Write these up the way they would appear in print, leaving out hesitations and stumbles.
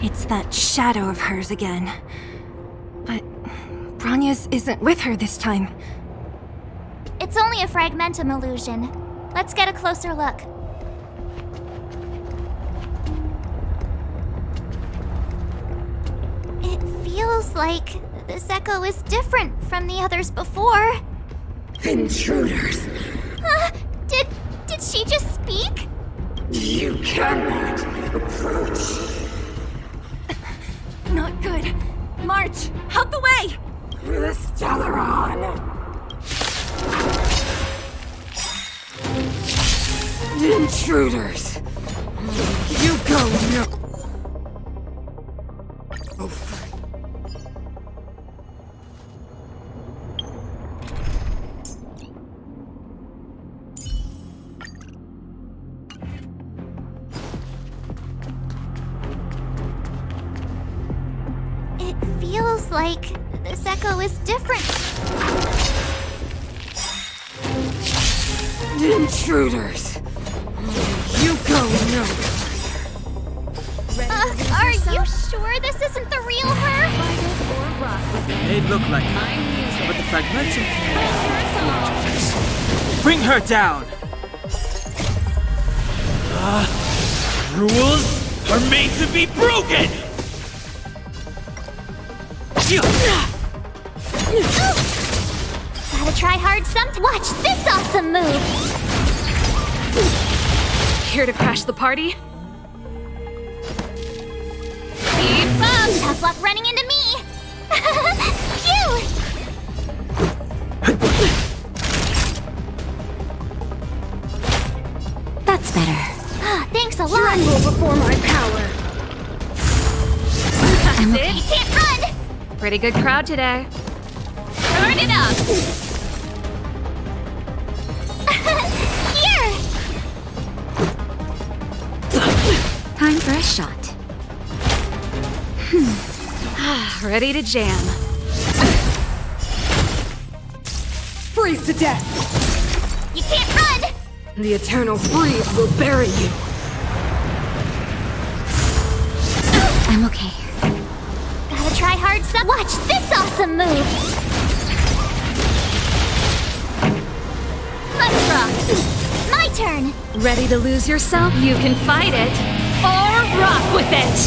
It's that shadow of hers again. But Bronya's isn't with her this time. It's only a fragmentum illusion. Let's get a closer look. It feels like this echo is different from the others before. Intruders! Did she just speak? You cannot approach! Not good. March, out the way! The Stellaron! Intruders! You go no! It feels like this echo is different. Intruders! You go no! Are you sure this isn't the real her? They look like her, but the fragmentum bring her down! Rules are made to be broken! Gotta try hard sometime. Watch this awesome move! Here to crash the party? Keep up! Tough luck running into me! Phew! That's better. Thanks a lot! Tremble before my power! I'm You okay. can't run! Pretty good crowd today. Turn it up! Here! Time for a shot. Ready to jam. Freeze to death! You can't run! The eternal freeze will bury you! I'm okay. Gotta try hard Watch this awesome move! Let's rock! My turn! Ready to lose yourself? You can fight it, or rock with it!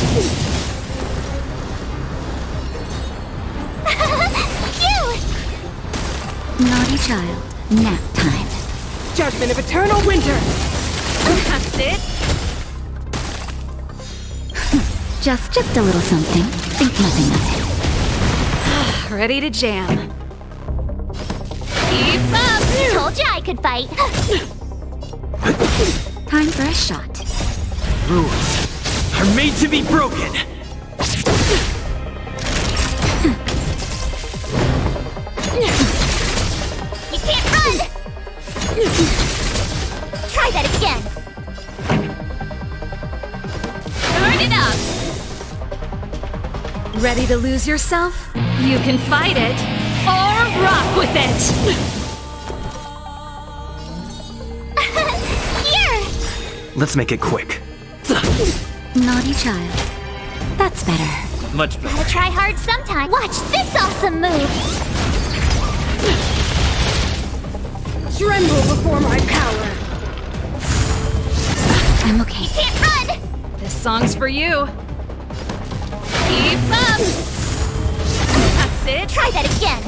Phew! Naughty child, nap time. Judgment of eternal winter! That's it? Just a little something. Think nothing of it. Ready to jam. Keep up! Told you I could fight. Time for a shot. Rules are made to be broken. You can't run! Try that again. Turn it up! Ready to lose yourself? You can fight it, or rock with it! Here! Let's make it quick. Naughty child. That's better. Much better. Gotta try hard sometime. Watch this awesome move! Tremble before my power! I'm okay. Can't run! This song's for you. Keep up! That's it. Try that again.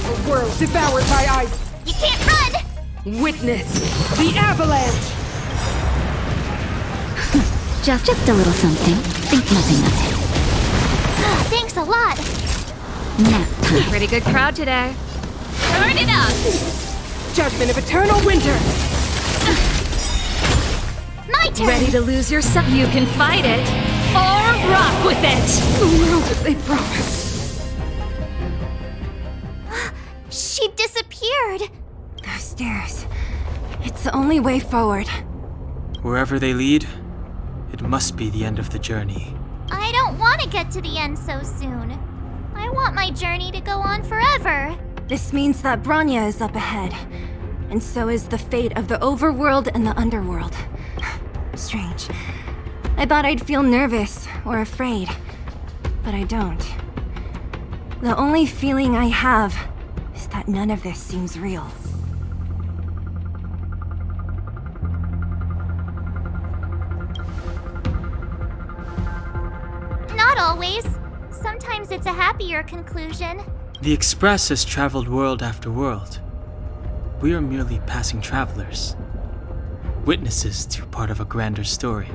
The world devoured by ice! You can't run! Witness the avalanche! Just a little something. Think nothing of it. Thanks a lot. Nap time. Pretty good crowd today. Turn it up! Judgment of eternal winter! My turn! Ready to lose yourself? You can fight it, or rock with it! The world that they promised! She disappeared. Those stairs. It's the only way forward. Wherever they lead, it must be the end of the journey. I don't want to get to the end so soon. I want my journey to go on forever. This means that Bronya is up ahead. And so is the fate of the overworld and the underworld. Strange. I thought I'd feel nervous or afraid, but I don't. The only feeling I have is that none of this seems real. Not always. Sometimes it's a happier conclusion. The Express has traveled world after world. We are merely passing travelers, witnesses to part of a grander story.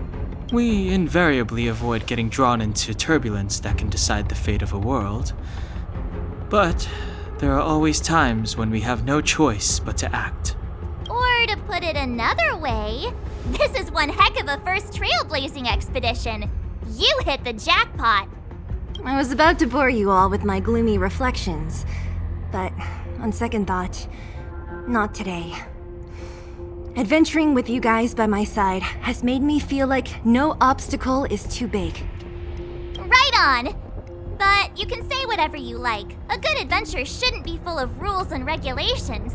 We invariably avoid getting drawn into turbulence that can decide the fate of a world. But there are always times when we have no choice but to act. Or to put it another way, this is one heck of a first trailblazing expedition. You hit the jackpot. I was about to bore you all with my gloomy reflections, but on second thought, not today. Adventuring with you guys by my side has made me feel like no obstacle is too big. Right on! But you can say whatever you like. A good adventure shouldn't be full of rules and regulations.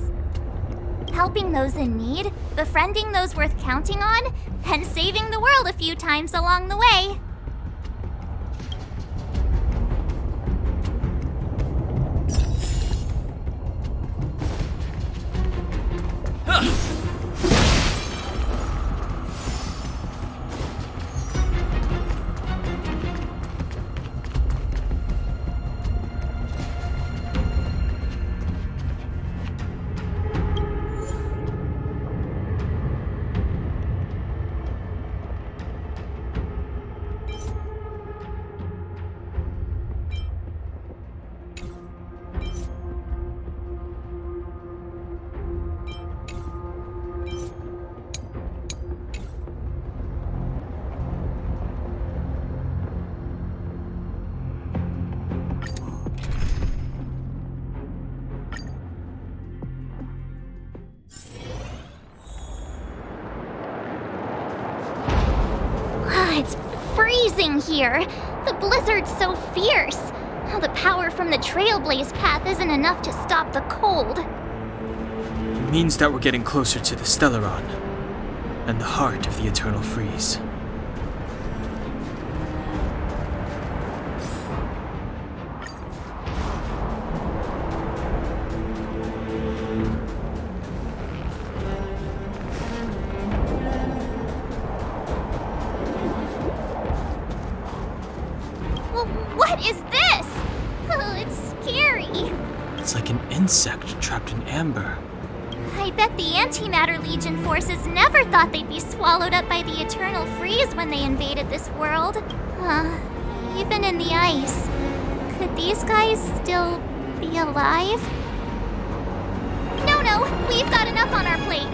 Helping those in need, befriending those worth counting on, and saving the world a few times along the way. It's freezing here. The blizzard's so fierce. The power from the Trailblaze path isn't enough to stop the cold. It means that we're getting closer to the Stellaron, and the heart of the Eternal Freeze. What is this? Oh, it's scary. It's like an insect trapped in amber. I bet the Antimatter Legion forces never thought they'd be swallowed up by the Eternal Freeze when they invaded this world. Even in the ice. Could these guys still be alive? No, we've got enough on our plate.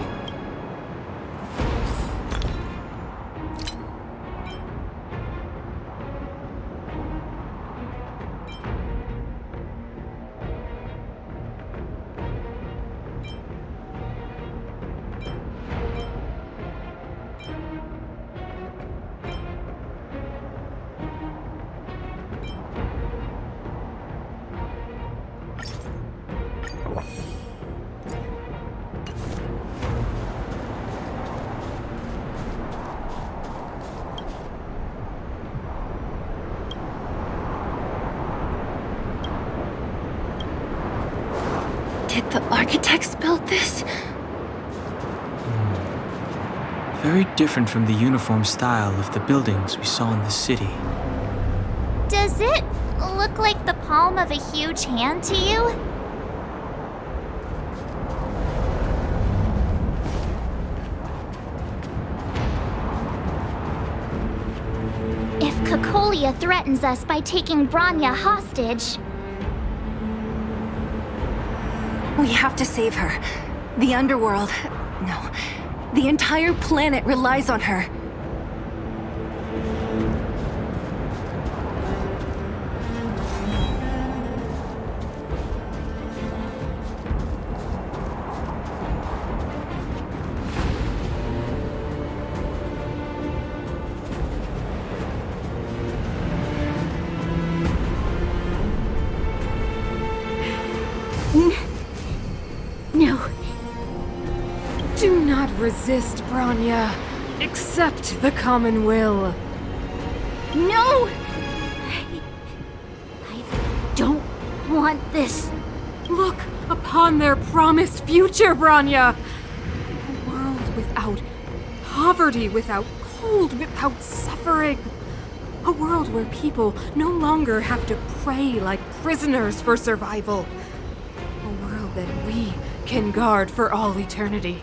Did the architects build this? Very different from the uniform style of the buildings we saw in the city. Does it look like the palm of a huge hand to you? If Cocolia threatens us by taking Branya hostage, We have to save her. The underworld... No. The entire planet relies on her. No. resist, Bronya. Accept the common will. No! I don't want this. Look upon their promised future, Bronya! A world without poverty, without cold, without suffering. A world where people no longer have to pray like prisoners for survival. A world that we can guard for all eternity.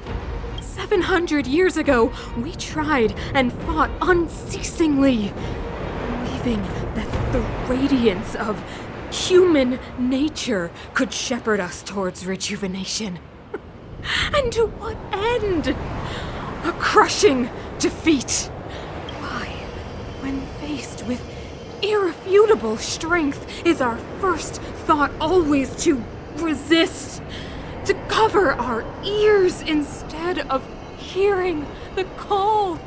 700 years ago, we tried and fought unceasingly, believing that the radiance of human nature could shepherd us towards rejuvenation. And to what end? A crushing defeat. Why, when faced with irrefutable strength, is our first thought always to resist? To cover our ears instead of hearing the call?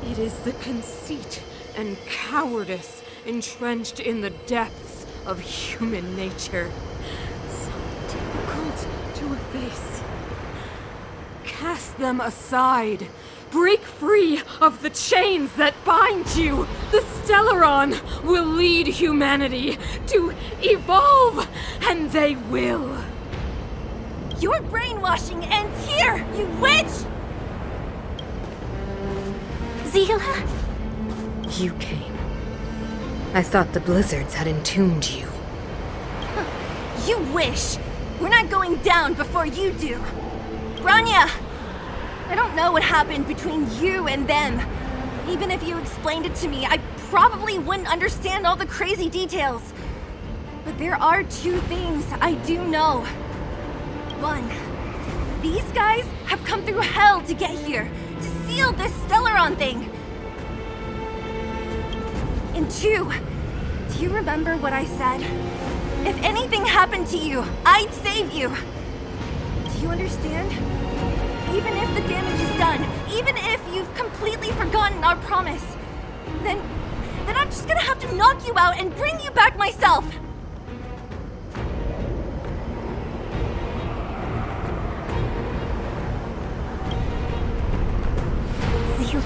It is the conceit and cowardice entrenched in the depths of human nature, so difficult to efface. Cast them aside. Break free of the chains that bind you. The Stellaron will lead humanity to evolve, and they will. Your brainwashing ends here, you witch! Zila? You came. I thought the blizzards had entombed you. You wish! We're not going down before you do. Bronya! I don't know what happened between you and them. Even if you explained it to me, I probably wouldn't understand all the crazy details. But there are two things I do know. One, these guys have come through hell to get here, to seal this Stellaron thing. And two, do you remember what I said? If anything happened to you, I'd save you. Do you understand? Even if the damage is done, even if you've completely forgotten our promise, then I'm just gonna have to knock you out and bring you back myself. Zila.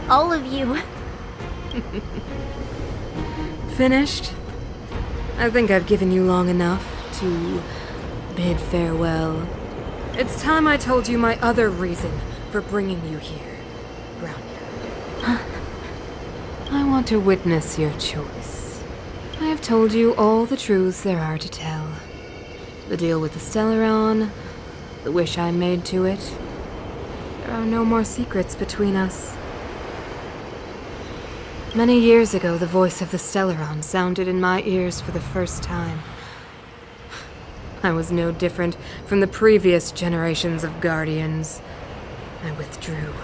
All of you. Finished? I think I've given you long enough to bid farewell. It's time I told you my other reason for bringing you here, Bronya. I want to witness your choice. I have told you all the truths there are to tell. The deal with the Stellaron, the wish I made to it. There are no more secrets between us. Many years ago, the voice of the Stellaron sounded in my ears for the first time. I was no different from the previous generations of Guardians. I withdrew,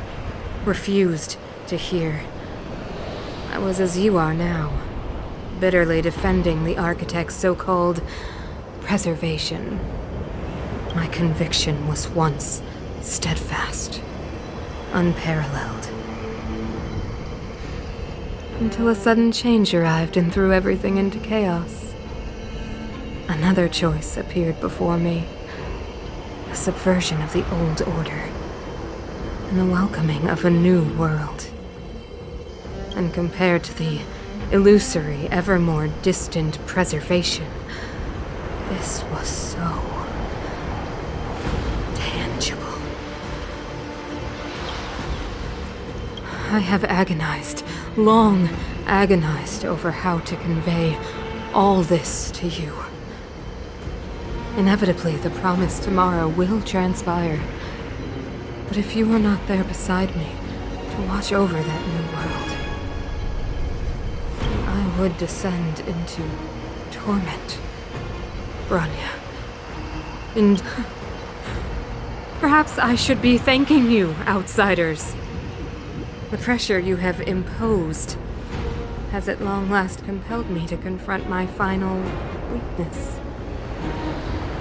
refused to hear. I was as you are now, bitterly defending the Architect's so-called preservation. My conviction was once steadfast, unparalleled. Until a sudden change arrived and threw everything into chaos. Another choice appeared before me. A subversion of the old order. And the welcoming of a new world. And compared to the illusory, ever more distant preservation, this was so tangible. I have agonized, long agonized over how to convey all this to you. Inevitably, the promised tomorrow will transpire. But if you are not there beside me to watch over that new world, I would descend into torment, Bronya. And perhaps I should be thanking you, outsiders. The pressure you have imposed has at long last compelled me to confront my final weakness.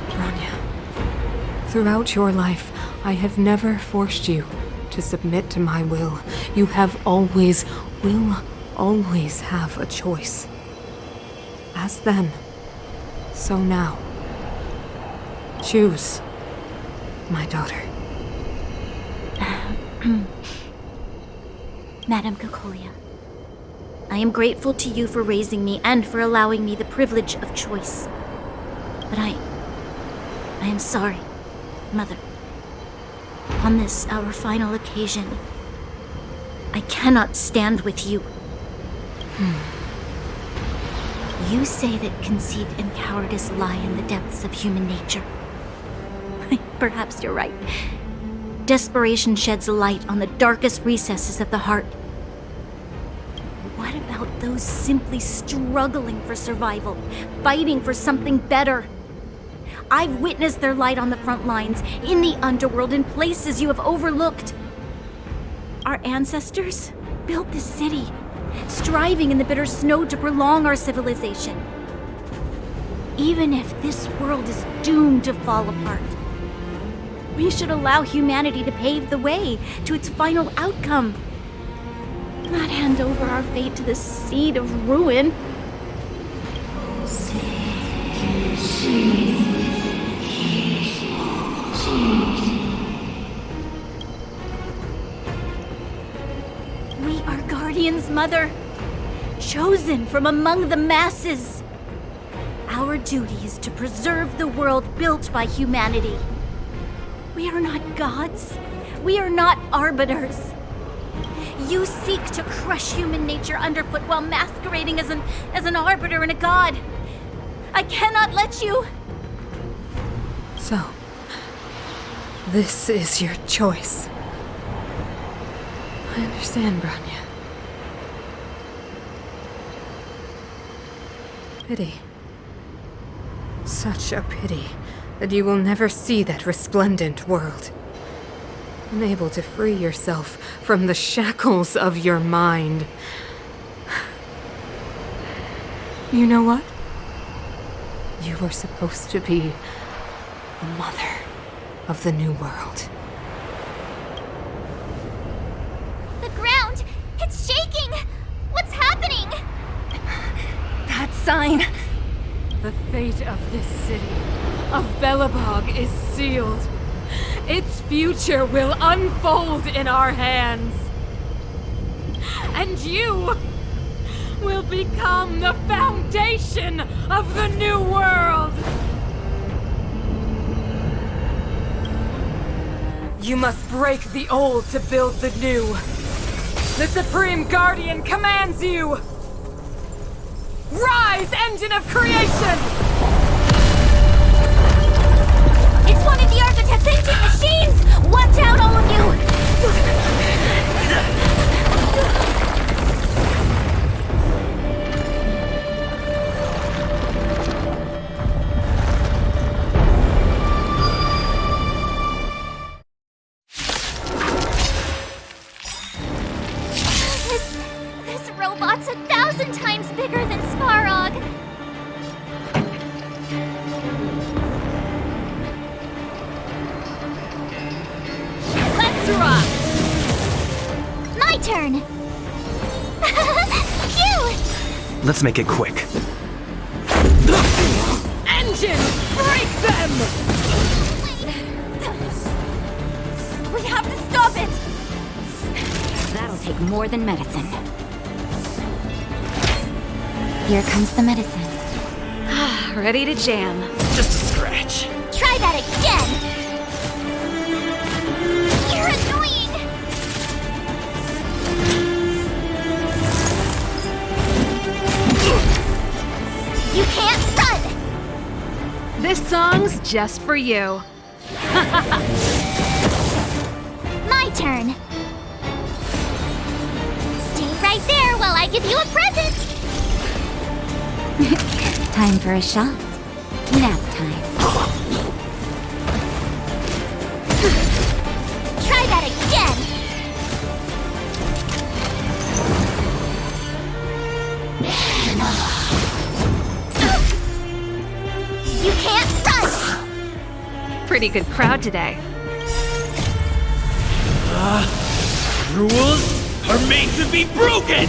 Bronya, throughout your life, I have never forced you to submit to my will. You have always, will always have a choice. As then, so now. Choose, my daughter. Madame Cocolia, I am grateful to you for raising me and for allowing me the privilege of choice. But I am sorry, Mother. On this, our final occasion, I cannot stand with you. You say that conceit and cowardice lie in the depths of human nature. Perhaps you're right. Desperation sheds a light on the darkest recesses of the heart. What about those simply struggling for survival, fighting for something better? I've witnessed their light on the front lines, in the underworld, in places you have overlooked. Our ancestors built this city, striving in the bitter snow to prolong our civilization. Even if this world is doomed to fall apart, we should allow humanity to pave the way to its final outcome. Not hand over our fate to the seed of ruin. We are guardians, Mother, chosen from among the masses. Our duty is to preserve the world built by humanity. We are not gods. We are not arbiters. You seek to crush human nature underfoot while masquerading as an arbiter and a god. I cannot let you. So, this is your choice. I understand, Bronya. Pity. Such a pity that you will never see that resplendent world. Unable to free yourself from the shackles of your mind. You know what? You were supposed to be the mother of the new world. The ground! It's shaking! What's happening? That sign! The fate of this city, of Belobog, is sealed. Its future will unfold in our hands. And you will become the foundation of the new world. You must break the old to build the new. The Supreme Guardian commands you! Rise, engine of creation! It's one of the architect's ancient machines! Watch out, all of you! This robot's 1,000 times bigger than Svarog! Rock. My turn! Phew! Let's make it quick. Engine! Break them! We have to stop it! That'll take more than medicine. Here comes the medicine. Ready to jam. Just a scratch. Try that again! You're annoying! You can't run! This song's just for you. My turn. Stay right there while I give you a present! Time for a shot. Nap time. Try that again! You can't run! Pretty good crowd today. Rules are made to be broken!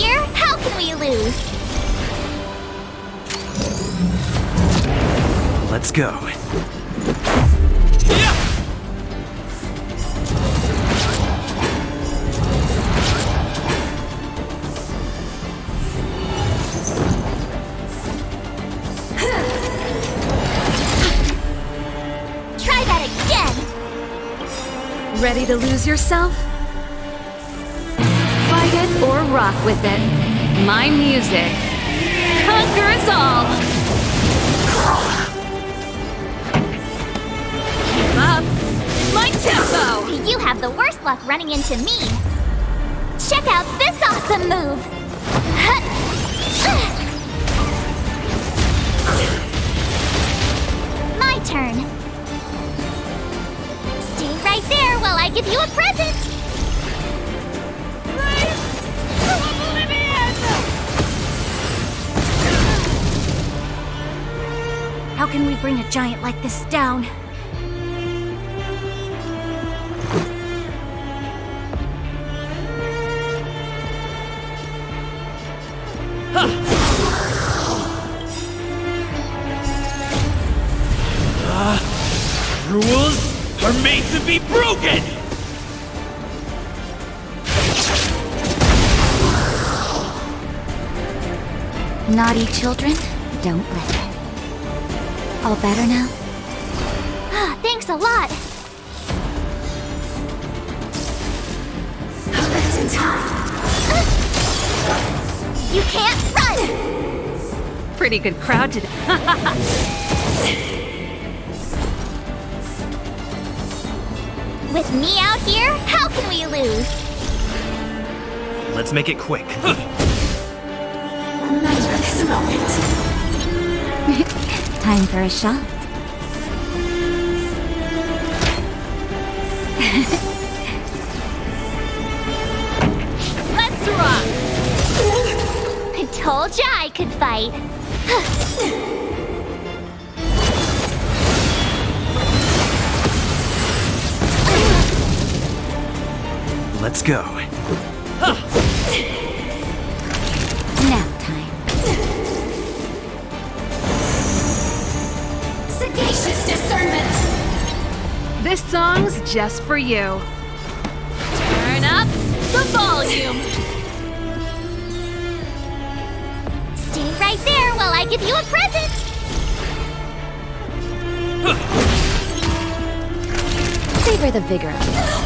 here, how can we lose? Let's go. Try that again! Ready to lose yourself? Fight it or rock with it. My music. Conquer us all! Keep up! My tempo! You have the worst luck running into me. Check out this awesome move! My turn. Stay right there while I give you a present! How can we bring a giant like this down? Rules are made to be broken! Naughty children, don't listen. All better now? Thanks a lot. You can't run! Pretty good crowd today. With me out here, how can we lose? Let's make it quick. Time for a shot. Let's rock! I told ya I could fight. Let's go. Nap time. Sagacious discernment! This song's just for you. Turn up the volume! Stay right there while I give you a present! Savor the vigor of it.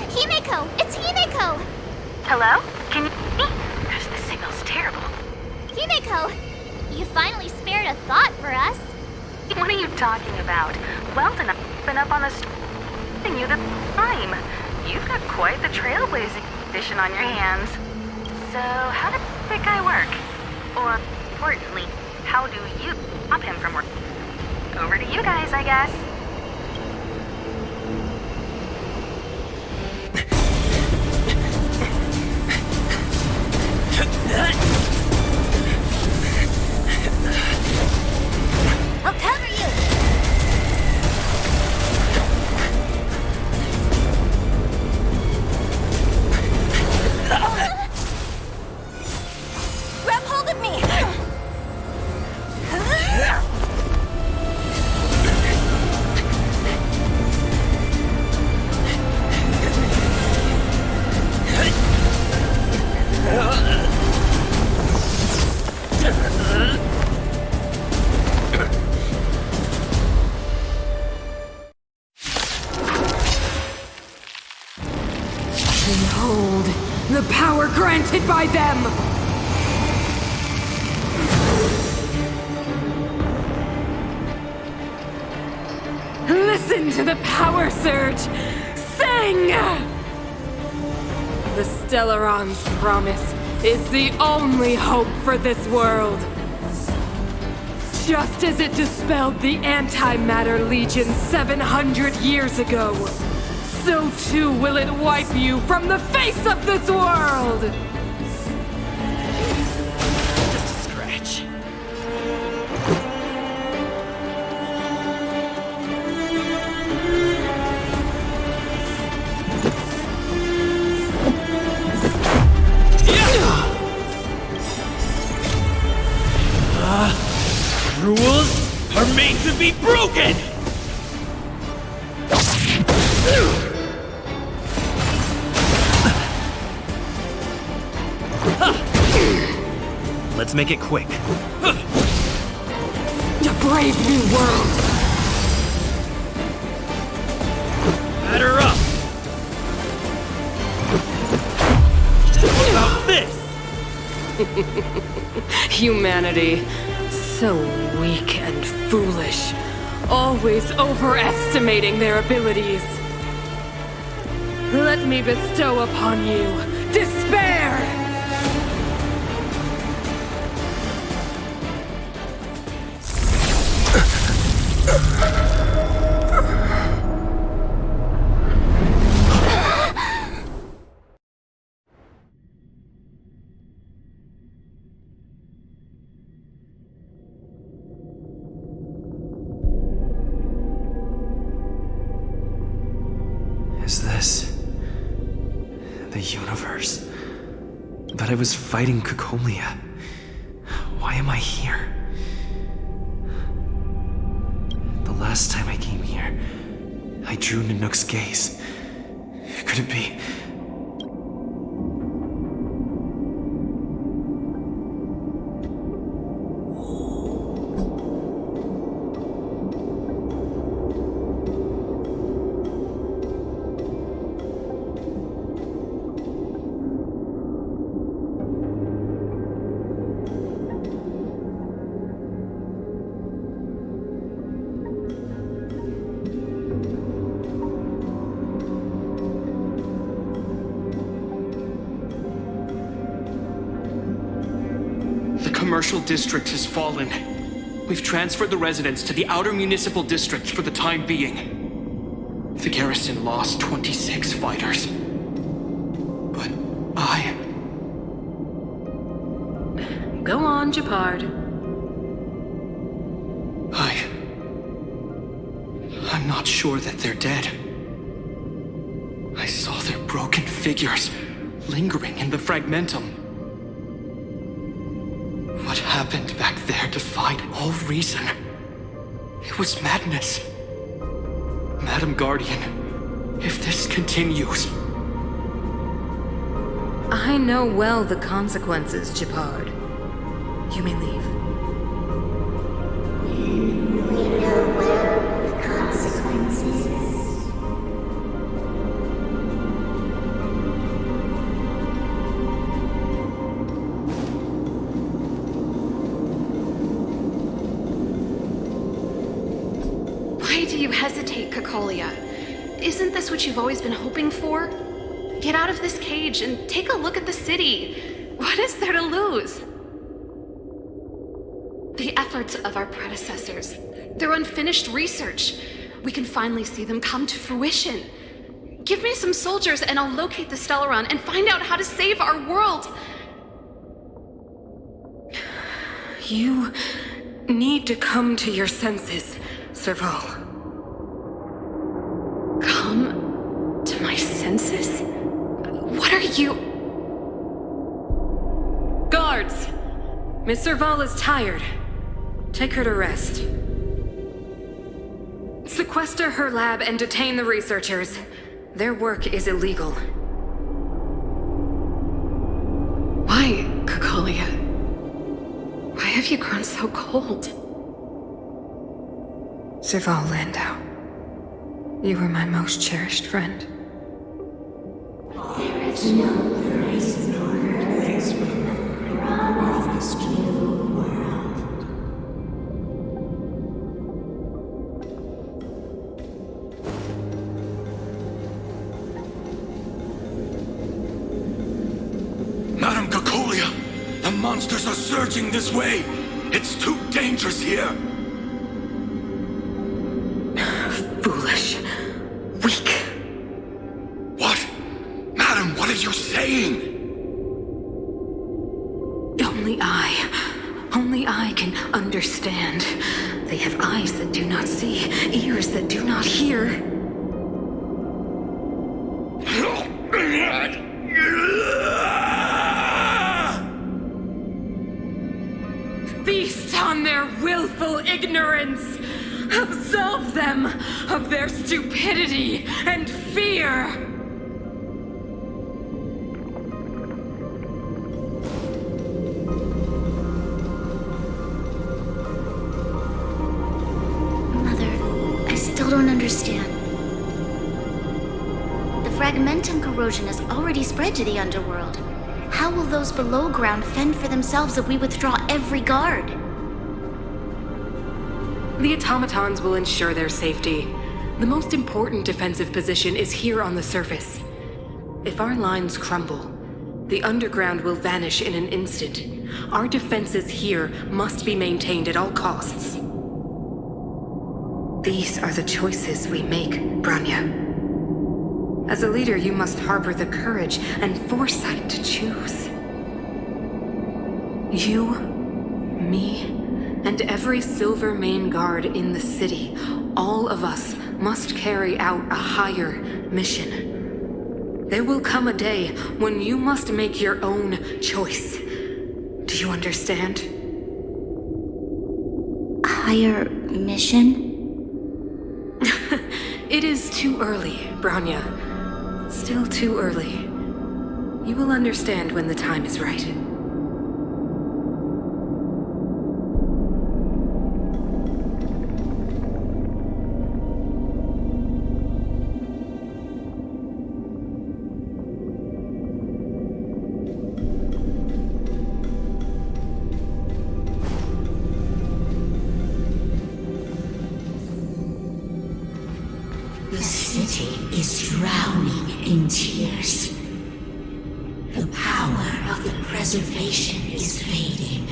Himeko! It's Himeko! Hello? Can you hear me? Gosh, this signal's terrible. Himeko! You finally spared a thought for us. What are you talking about? Weldon, I've been up on the you the time. You've got quite the trailblazing edition on your hands. So, how did that guy work? Or, importantly, how do you stop him from working? Over to you guys, I guess. I'll cover you! Grab hold of me! Behold, the power granted by them! Listen to the power surge! Sing! The Stellaron's promise is the only hope for this world. Just as it dispelled the Antimatter Legion 700 years ago, so too will it wipe you from the face of this world! Just a scratch. Rules are made to be broken! Let's make it quick. To brave new world! Batter up! What about this? Humanity. So weak and foolish. Always overestimating their abilities. Let me bestow upon you despair! Is this the universe? But I was fighting Cocolia. Why am I here? The last time I came here, I drew Nanook's gaze. Could it be? The commercial district has fallen. We've transferred the residents to the outer municipal district for the time being. The garrison lost 26 fighters. But Go on, Japard. I'm not sure that they're dead. I saw their broken figures lingering in the fragmentum. What happened back there defied all reason. It was madness. Madam Guardian, if this continues... I know well the consequences, Japard. You may leave. Why do you hesitate, Cocolia? Isn't this what you've always been hoping for? Get out of this cage and take a look at the city. What is there to lose? The efforts of our predecessors, their unfinished research. We can finally see them come to fruition. Give me some soldiers and I'll locate the Stellaron and find out how to save our world. You need to come to your senses, Serval. Come to my senses? What are you... Guards! Miss Serval is tired. Take her to rest. Sequester her lab and detain the researchers. Their work is illegal. Why, Cocolia? Why have you grown so cold? Serval Landau, you were my most cherished friend. There is no place nor place for the promised new world. Madam Cocolia, the monsters are surging this way. It's too dangerous here! Foolish. Weak. What? Madam, what are you saying? Only I can understand. They have eyes that do not see, ears that do not hear. Feast on their willful ignorance! Absolve them of their stupidity and fear! Don't understand. The fragmentum corrosion has already spread to the underworld. How will those below ground fend for themselves if we withdraw every guard? The automatons will ensure their safety. The most important defensive position is here on the surface. If our lines crumble, the underground will vanish in an instant. Our defenses here must be maintained at all costs. These are the choices we make, Branya. As a leader, you must harbor the courage and foresight to choose. You, me, and every Silver Main Guard in the city, all of us must carry out a higher mission. There will come a day when you must make your own choice. Do you understand? Higher mission? It is too early, Branya. Still too early. You will understand when the time is right. The city is drowning in tears. The power of the preservation is fading.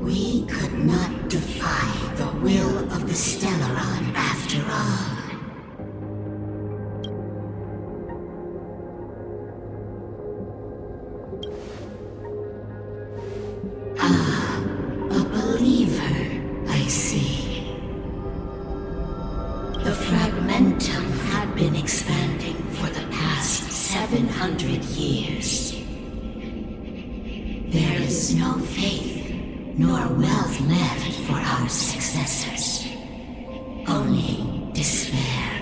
We could not defy the will of the Stellaron after all. A believer, I see. The fragmentum had been expanding for the past 700 years. There is no faith nor wealth left for our successors. Only despair.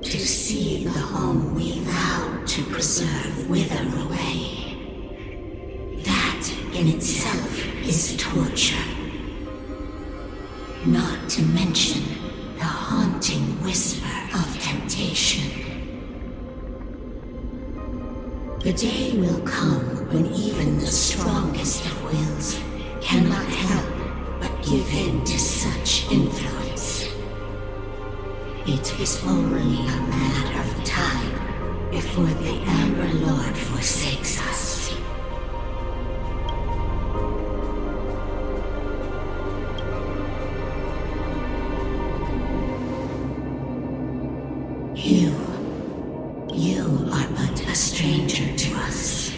To see the home we vowed to preserve wither away. That in itself is torture. Not to mention the haunting whisper of temptation. The day will come when even the strongest of wills cannot help but give in to such influence. It is only a matter of time before the Amber Lord forsakes us. You are but a stranger to us.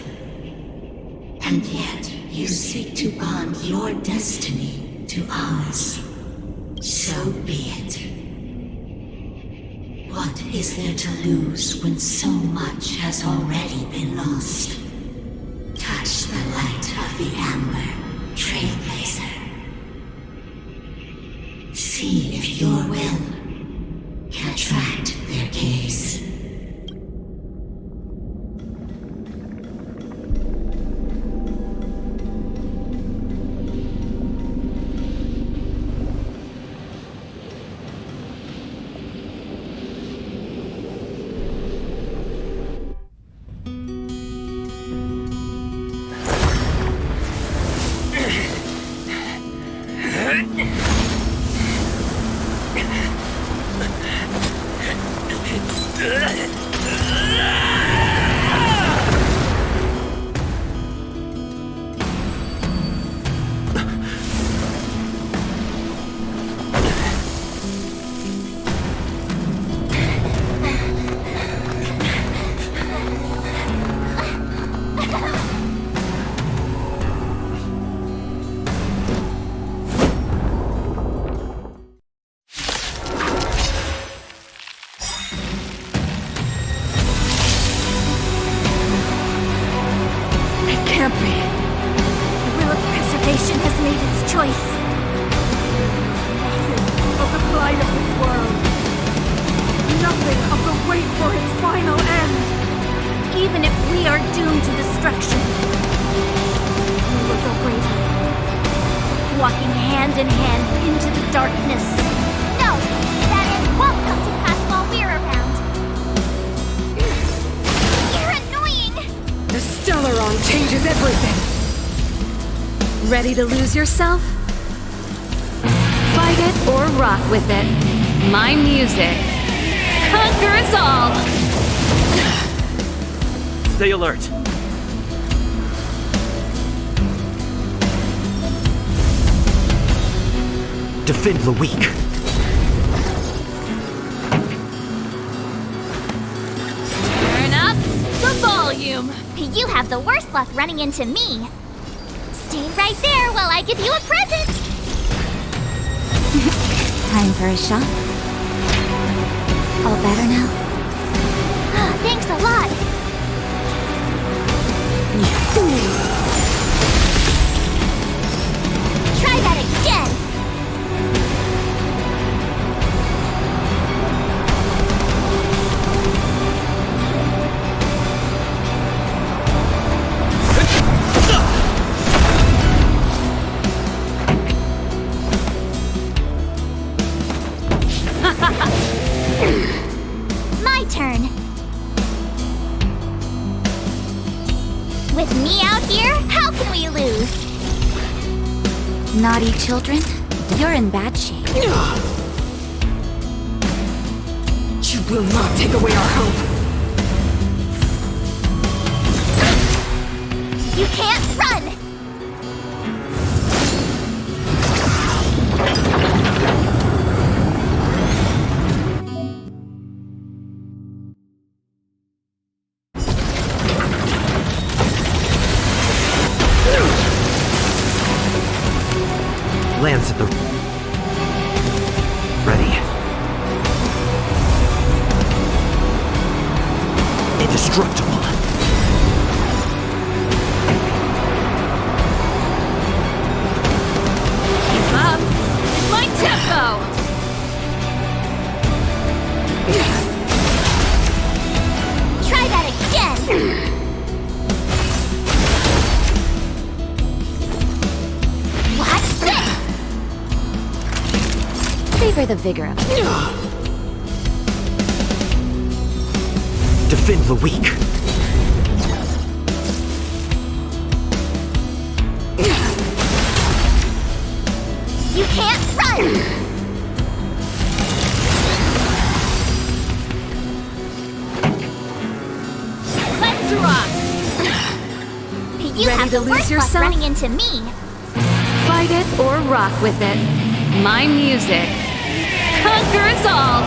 And yet you seek to bond your destiny to ours. So be it. What is there to lose when so much has already been lost? Touch the light of the Amber, Trailblazer. See if your will can attract their gaze. civilization has made its choice. Nothing of the plight of this world. Nothing of the wait for its final end. Even if we are doomed to destruction, we will go bravely, walking hand in hand into the darkness. No, that end won't come to pass while we're around. You're annoying! The Stellaron changes everything! Ready to lose yourself? Fight it or rock with it. My music conquers all! Stay alert. Defend the weak. Turn up the volume. You have the worst luck running into me. Stay right there while I give you a present. Time for a shot. All better now? Thanks a lot. Try that again. My turn. With me out here, how can we lose? Naughty children, you're in bad shape. You will not take away our hope! You can't run! Lance at the... Ready. Indestructible. Keep up! It's my tempo! Try that again! Watch this! Savor the vigor of it. Defend the weak. You can't run! Let's rock! You Ready have to the lose worst luck yourself? running into me. Fight it or rock with it. My music conquers all!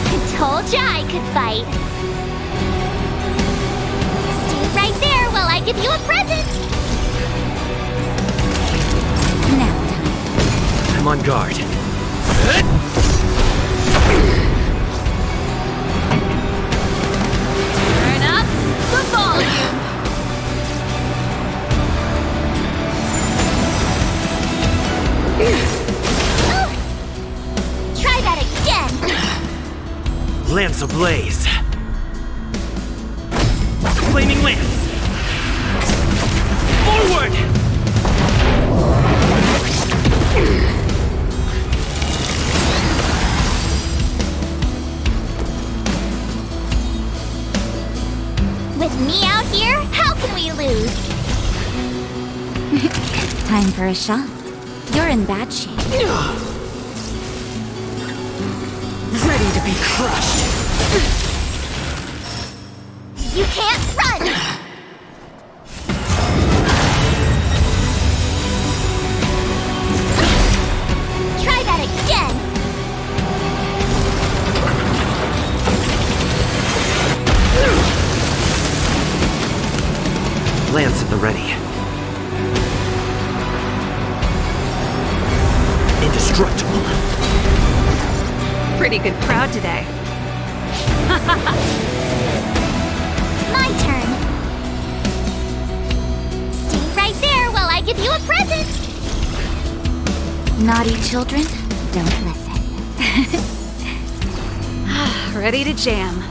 I told ya I could fight. Stay right there while I give you a present. Now, I'm on guard. Turn up the volume! Try that again. Lance ablaze. Flaming lance. Forward! With me out here, how can we lose? time for a shot. You're in bad shape. Ready to be crushed! You can't run! Try that again! Lance at the ready. Indestructible. Pretty good crowd today. My turn. Stay right important? Naughty children, don't listen. Ready to jam.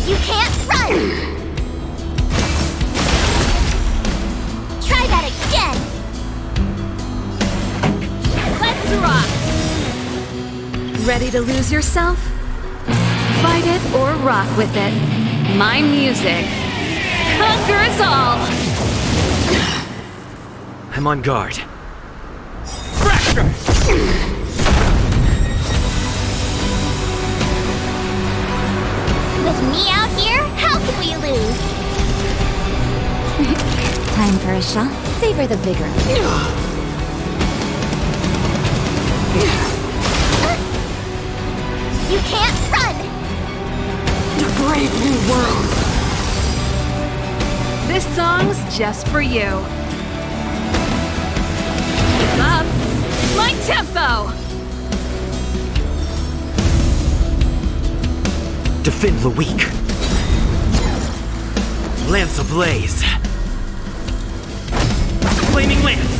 You can't run! Try that again! Let's rock! Ready to lose yourself? Fight it or rock with it. My music conquers all! I'm on guard. With me out here, how can we lose? Time for a shot. Savor the vigor. You can't run! A brave new world! This song's just for you. Keep up! My tempo! Defend the weak. Lance ablaze. Flaming lance.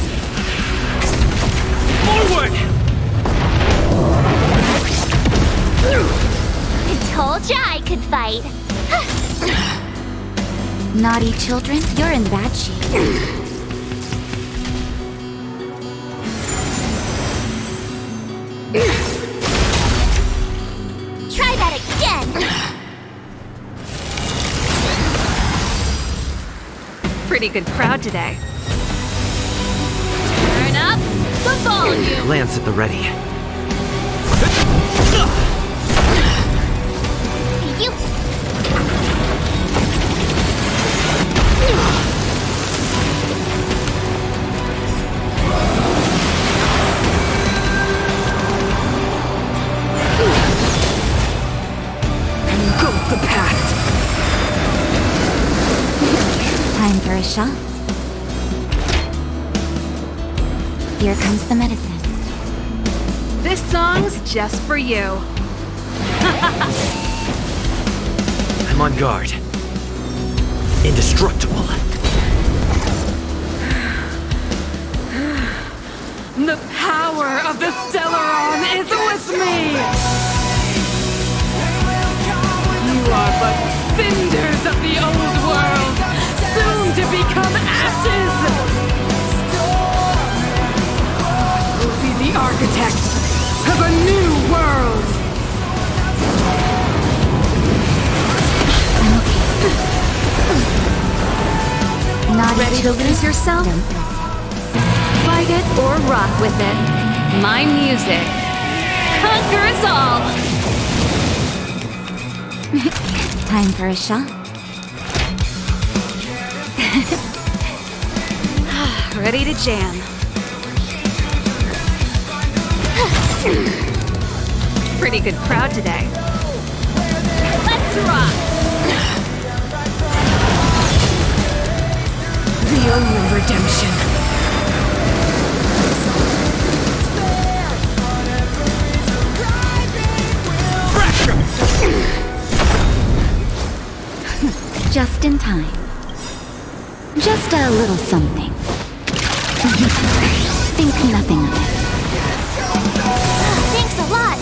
Forward! I told ya I could fight. Naughty children, you're in bad shape. Try that again! Pretty good crowd today. Turn up the volume! Lance at the ready. You... Engulf the past! Time for a shot. Here comes the medicine. This song's just for you. I'm on guard. Indestructible. The power of the Stellaron is with me! You are but cinders of the old world, soon to become ashes! You'll be the architect of a new world! Naughty Ready to children, lose yourself? don't Fight it or rock with it. My music conquers all! Time for a shot. Ready to jam. Pretty good crowd today. Let's rock! The only redemption. Just in time. Just a little something. Think nothing of it. Thanks a lot!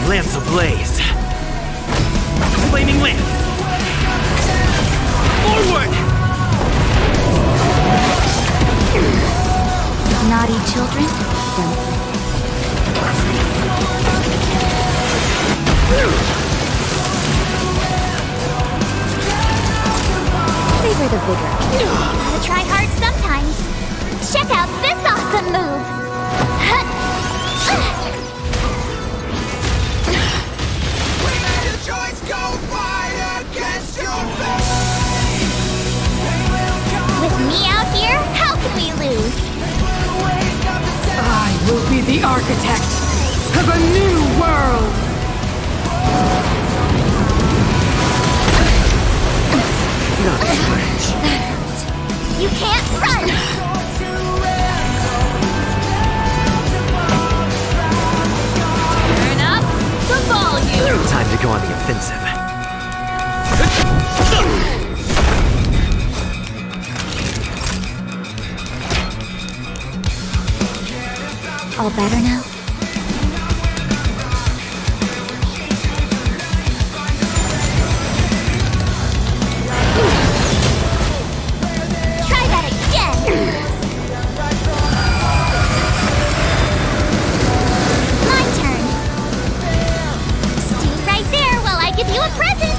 Lance ablaze. Flaming lance. Forward! Naughty children, don't savor the vigor. Gotta try hard sometimes. Check out this awesome move! With me out here, how can we lose? I will be the architect of a new world! Not strange. You can't run! Turn up the volume! Time to go on the offensive. All better now? Try that again! My turn! Stay right there while I give you a present!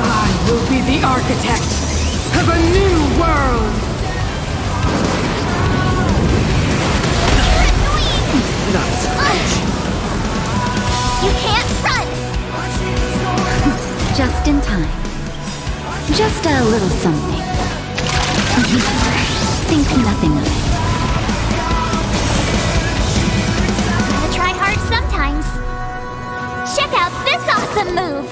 I will be the architect of a new world! Not so much. You can't run! Just in time. Just a little something. Think nothing of it. Gotta try hard sometimes. Check out this awesome move!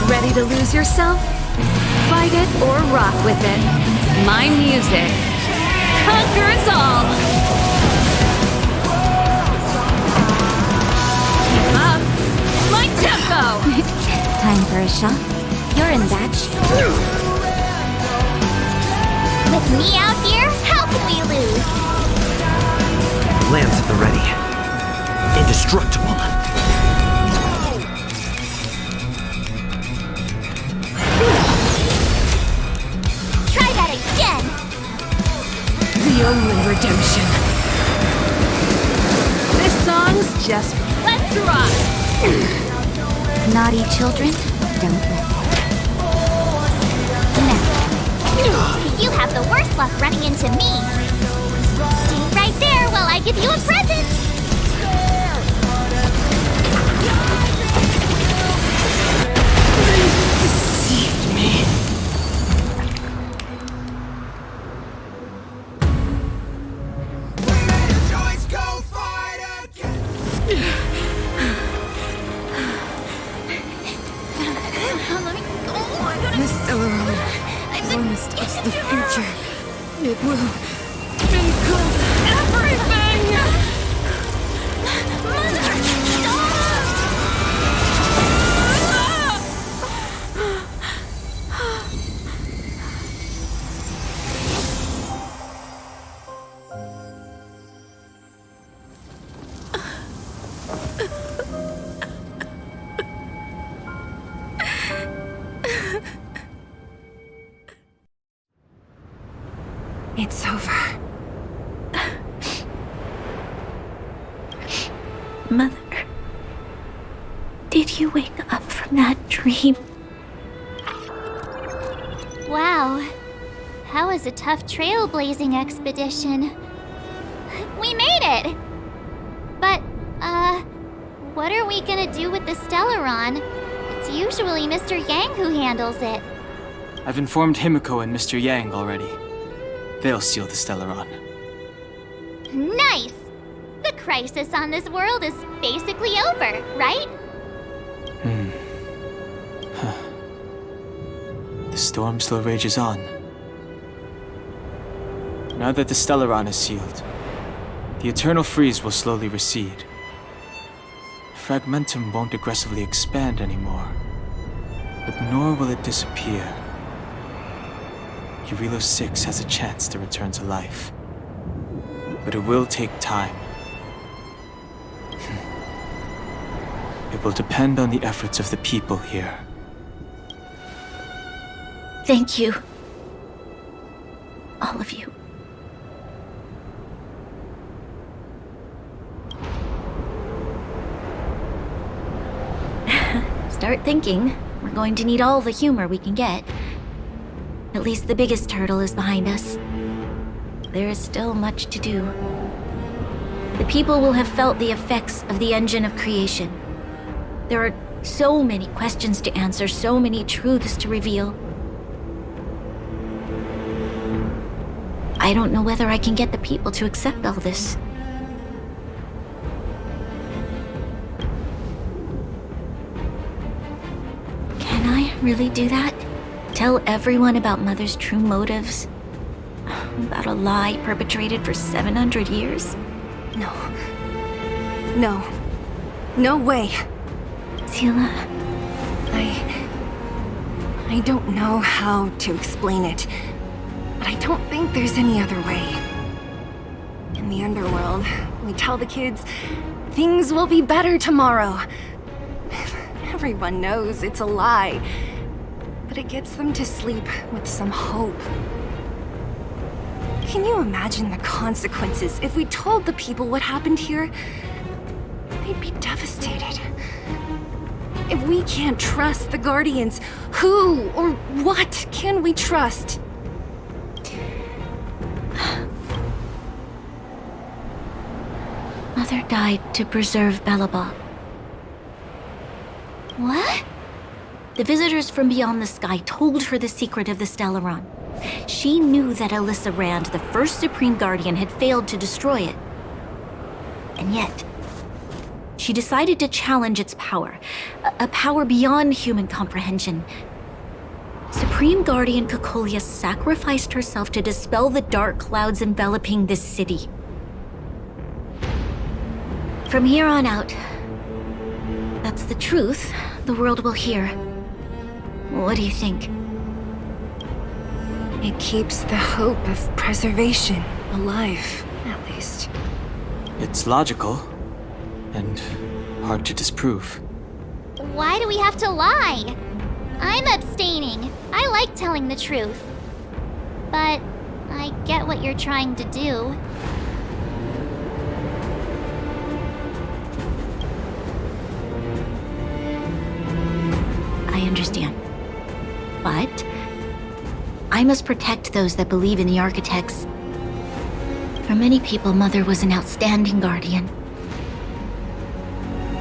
Ready to lose yourself? Fight it or rock with it. My music conquers all! Keep up! My tempo! Time for a shot. You're in batch. With me out here, how can we lose? Lance at the ready. Indestructible. Try that again! The only redemption. This song's just... Let's rock! Naughty children, don't listen. You have the worst luck running into me. Stay right there while I give you a present. deceived me. This Stellaron promised us the future. It will include everything! Mother, It's over. Mother, did you wake up from that dream? wow. That was a tough trailblazing expedition. We made it! But, what are we gonna do with the Stellaron? It's usually Mr. Yang who handles it. I've informed Himiko and Mr. Yang already. They'll seal the Stellaron. Nice! The crisis on this world is basically over, right? The storm still rages on. Now that the Stellaron is sealed, the eternal freeze will slowly recede. Fragmentum won't aggressively expand anymore, but nor will it disappear. Yarillo VI has a chance to return to life, but it will take time. It will depend on the efforts of the people here. Thank you. All of you. Start thinking. We're going to need all the humor we can get. At least the biggest hurdle is behind us. There is still much to do. The people will have felt the effects of the engine of creation. There are so many questions to answer, so many truths to reveal. I don't know whether I can get the people to accept all this. Can Really do that? Tell everyone about Mother's true motives? About a lie perpetrated for 700 years? No. No. No way. Sila, I don't know how to explain it, but I don't think there's any other way. In the underworld, we tell the kids, things will be better tomorrow. Everyone knows it's a lie, but it gets them to sleep with some hope. Can you imagine the consequences if we told the people what happened here? They'd be devastated. If we can't trust the Guardians, who or what can we trust? Mother died to preserve Belobog. What? The visitors from beyond the sky told her the secret of the Stellaron. She knew that Alyssa Rand, the first Supreme Guardian, had failed to destroy it. And yet, she decided to challenge its power, a power beyond human comprehension. Supreme Guardian Cocolia sacrificed herself to dispel the dark clouds enveloping this city. From here on out, that's the truth the world will hear. What do you think? It keeps the hope of preservation alive, at least. It's logical, and hard to disprove. Why do we have to lie? I'm abstaining. I like telling the truth. But I get what you're trying to do. I understand. But I must protect those that believe in the architects. For many people, Mother was an outstanding guardian.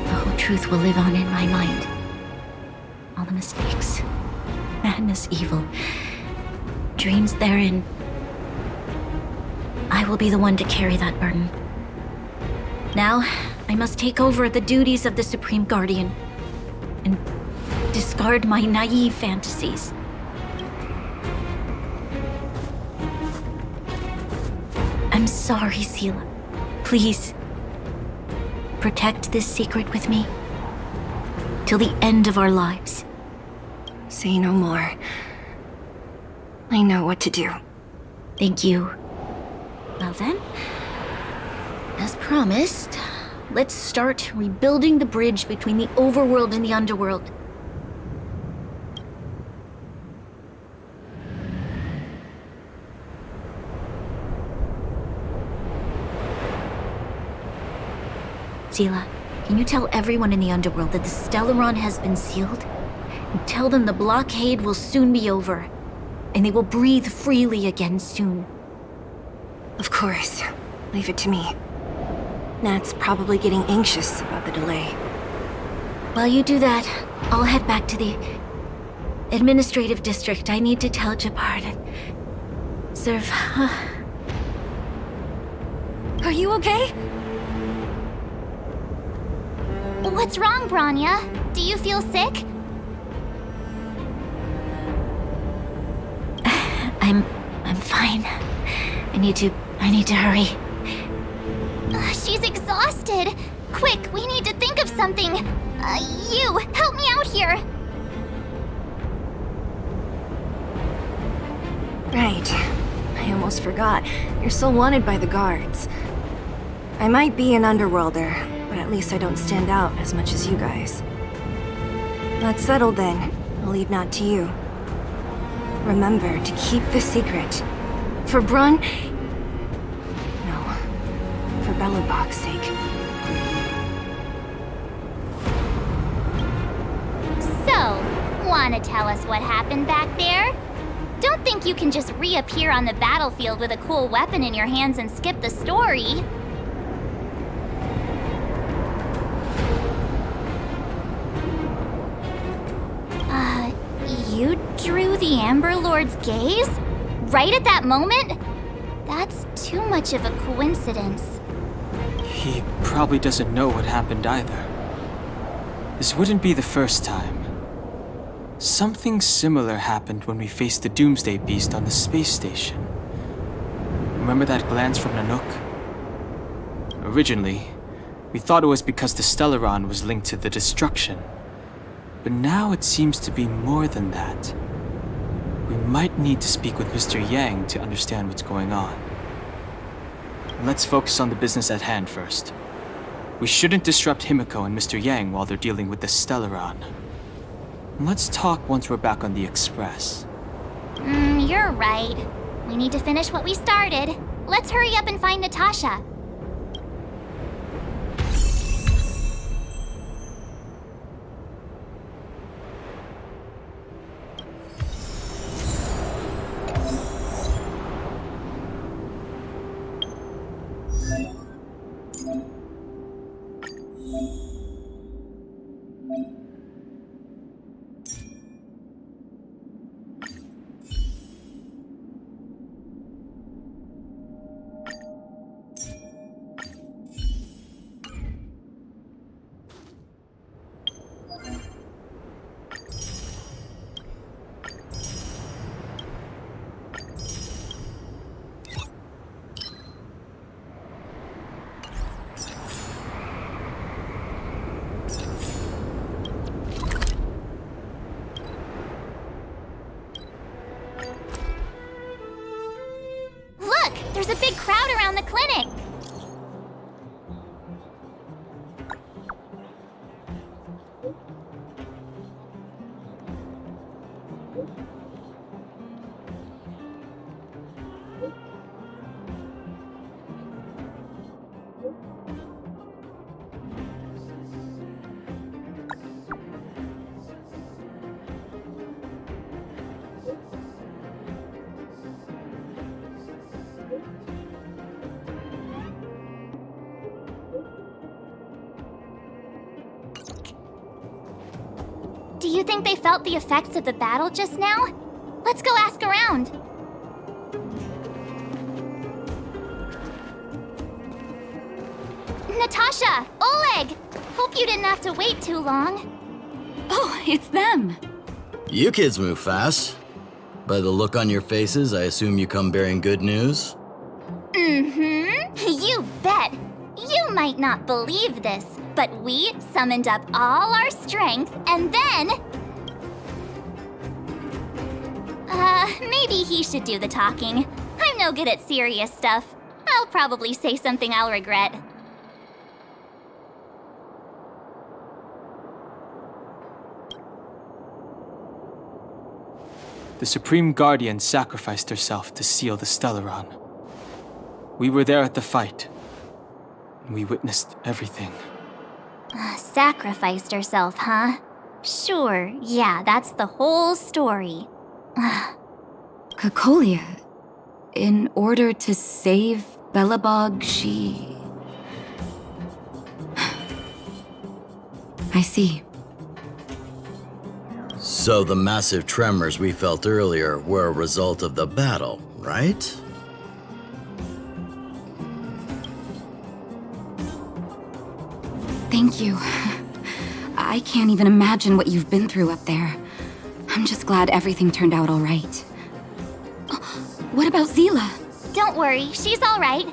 The whole truth will live on in my mind. All the mistakes, madness, evil, dreams therein. I will be the one to carry that burden. Now, I must take over the duties of the Supreme Guardian and discard my naive fantasies. I'm sorry, Sila. Please, protect this secret with me till the end of our lives. Say no more. I know what to do. Thank you. Well then, as promised, let's start rebuilding the bridge between the overworld and the underworld. Sila, can you tell everyone in the underworld that the Stellaron has been sealed? And tell them the blockade will soon be over, and they will breathe freely again soon. Of course. Leave it to me. Nat's probably getting anxious about the delay. While you do that, I'll head back to the administrative district. I need to tell Jabbar and serve. Are you okay? What's wrong, Bronya? Do you feel sick? I'm fine. I need to hurry. She's exhausted. Quick, we need to think of something. You, help me out here. Right. I almost forgot. You're still wanted by the guards. I might be an underworlder, but at least I don't stand out as much as you guys. That's settled then. I'll leave Nat to you. Remember to keep the secret. For Brun... No. For Belobog's sake. So, wanna tell us what happened back there? Don't think you can just reappear on the battlefield with a cool weapon in your hands and skip the story. You drew the Amber Lord's gaze? Right at that moment? That's too much of a coincidence. He probably doesn't know what happened either. This wouldn't be the first time. Something similar happened when we faced the Doomsday Beast on the space station. Remember that glance from Nanook? Originally, we thought it was because the Stellaron was linked to the destruction. But now it seems to be more than that. We might need to speak with Mr. Yang to understand what's going on. Let's focus on the business at hand first. We shouldn't disrupt Himiko and Mr. Yang while they're dealing with the Stellaron. Let's talk once we're back on the Express. You're right. We need to finish what we started. Let's hurry up and find Natasha. There's a big crowd around the clinic! Do you think they felt the effects of the battle just now? Let's go ask around. Natasha! Oleg! Hope you didn't have to wait too long. Oh, it's them. You kids move fast. By the look on your faces, I assume you come bearing good news? You bet. You might not believe this, but we summoned up all our strength and then... maybe he should do the talking. I'm no good at serious stuff. I'll probably say something I'll regret. The Supreme Guardian sacrificed herself to seal the Stellaron. We were there at the fight. We witnessed everything. Sacrificed herself, huh? Sure, yeah, that's the whole story. Kokolia, in order to save Belobog, she... I see. So the massive tremors we felt earlier were a result of the battle, right? Thank you. I can't even imagine what you've been through up there. I'm just glad everything turned out all right. What about Zila? Don't worry, she's all right.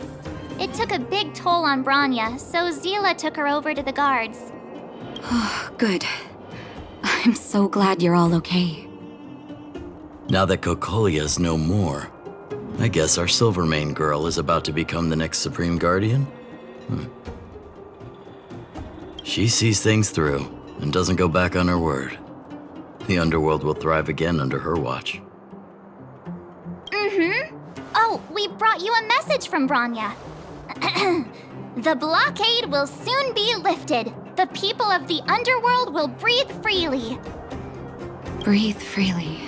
It took a big toll on Branya, so Zila took her over to the guards. Oh, good. I'm so glad you're all okay. Now that Kokolia's no more, I guess our Silvermane girl is about to become the next Supreme Guardian? She sees things through and doesn't go back on her word. The underworld will thrive again under her watch. Oh, we brought you a message from Branya. The blockade will soon be lifted. The people of the underworld will breathe freely. Breathe freely.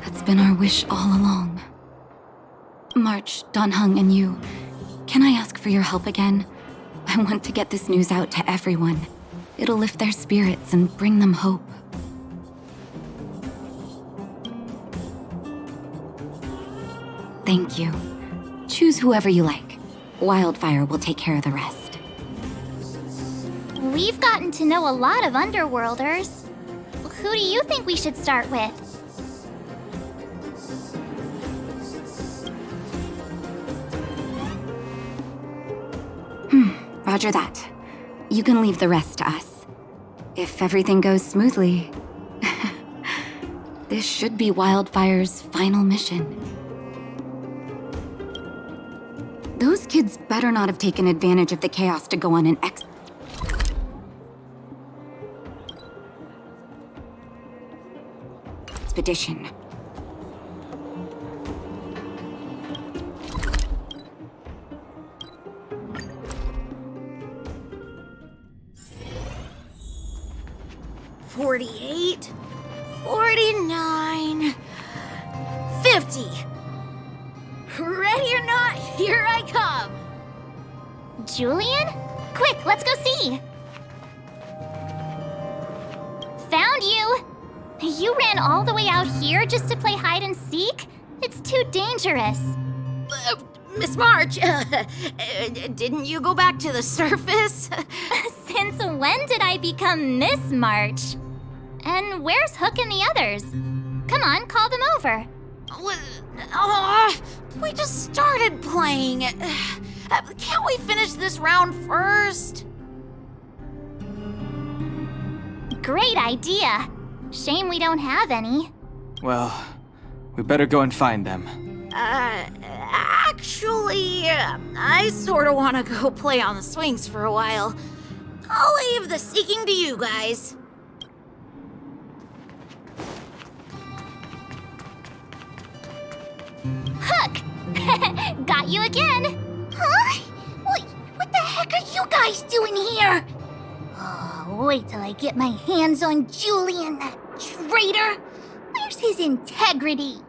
That's been our wish all along. March, Donhung, and you, can I ask for your help again? I want to get this news out to everyone. It'll lift their spirits and bring them hope. Thank you. Choose whoever you like. Wildfire will take care of the rest. We've gotten to know a lot of Underworlders. Who do you think we should start with? Roger that. You can leave the rest to us. If everything goes smoothly, this should be Wildfire's final mission. Those kids better not have taken advantage of the chaos to go on an expedition. $48, $49, $50. Ready or not, here I come. Julian? Quick, let's go see. Found you. You ran all the way out here just to play hide and seek? It's too dangerous. Miss March, didn't you go back to the surface? Since when did I become Miss March? And where's Hook and the others? Come on, call them over. We just started playing. Can't we finish this round first? Great idea. Shame we don't have any. Well, we better go and find them. Actually, I sort of want to go play on the swings for a while. I'll leave the seeking to you guys. Hook! Got you again! Huh? What the heck are you guys doing here? Oh, wait till I get my hands on Julian, that traitor! Where's his integrity?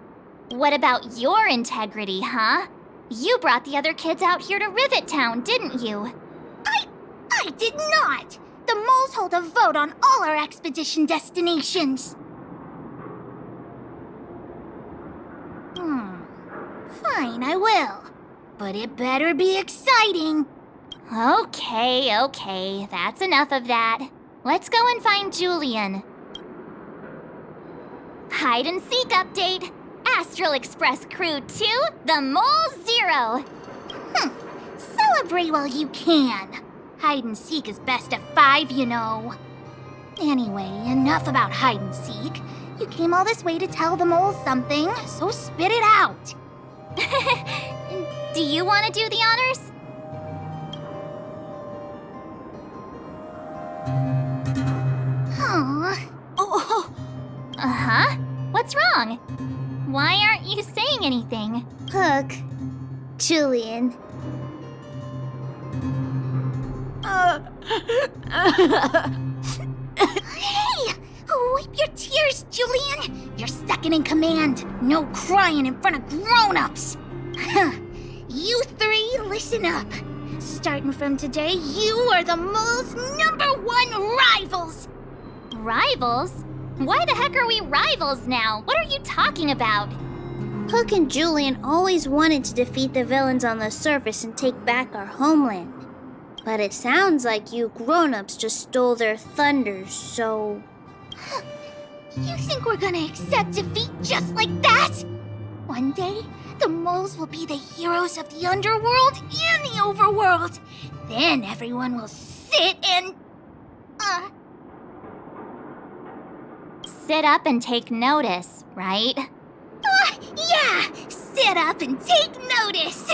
What about your integrity, huh? You brought the other kids out here to Rivet Town, didn't you? I did not! The moles hold a vote on all our expedition destinations. Fine, I will. But it better be exciting. Okay, that's enough of that. Let's go and find Julian. Hide and seek update. Astral Express Crew 2, the Mole 0. Celebrate while you can. Hide and seek is best of 5, you know. Anyway, enough about hide and seek. You came all this way to tell the moles something, so spit it out. Do you want to do the honors? Uh-huh. What's wrong? Why aren't you saying anything? Hook. Julian. Hey! Wipe your tears, Julian! You're second in command. No crying in front of grown-ups. You three, listen up. Starting from today, you are the mole's #1 rivals! Rivals? Why the heck are we rivals now? What are you talking about? Hook and Julian always wanted to defeat the villains on the surface and take back our homeland. But it sounds like you grown-ups just stole their thunder, so... You think we're gonna accept defeat just like that? One day, the moles will be the heroes of the underworld and the overworld. Then everyone will sit and... Sit up and take notice, right? Yeah! Sit up and take notice!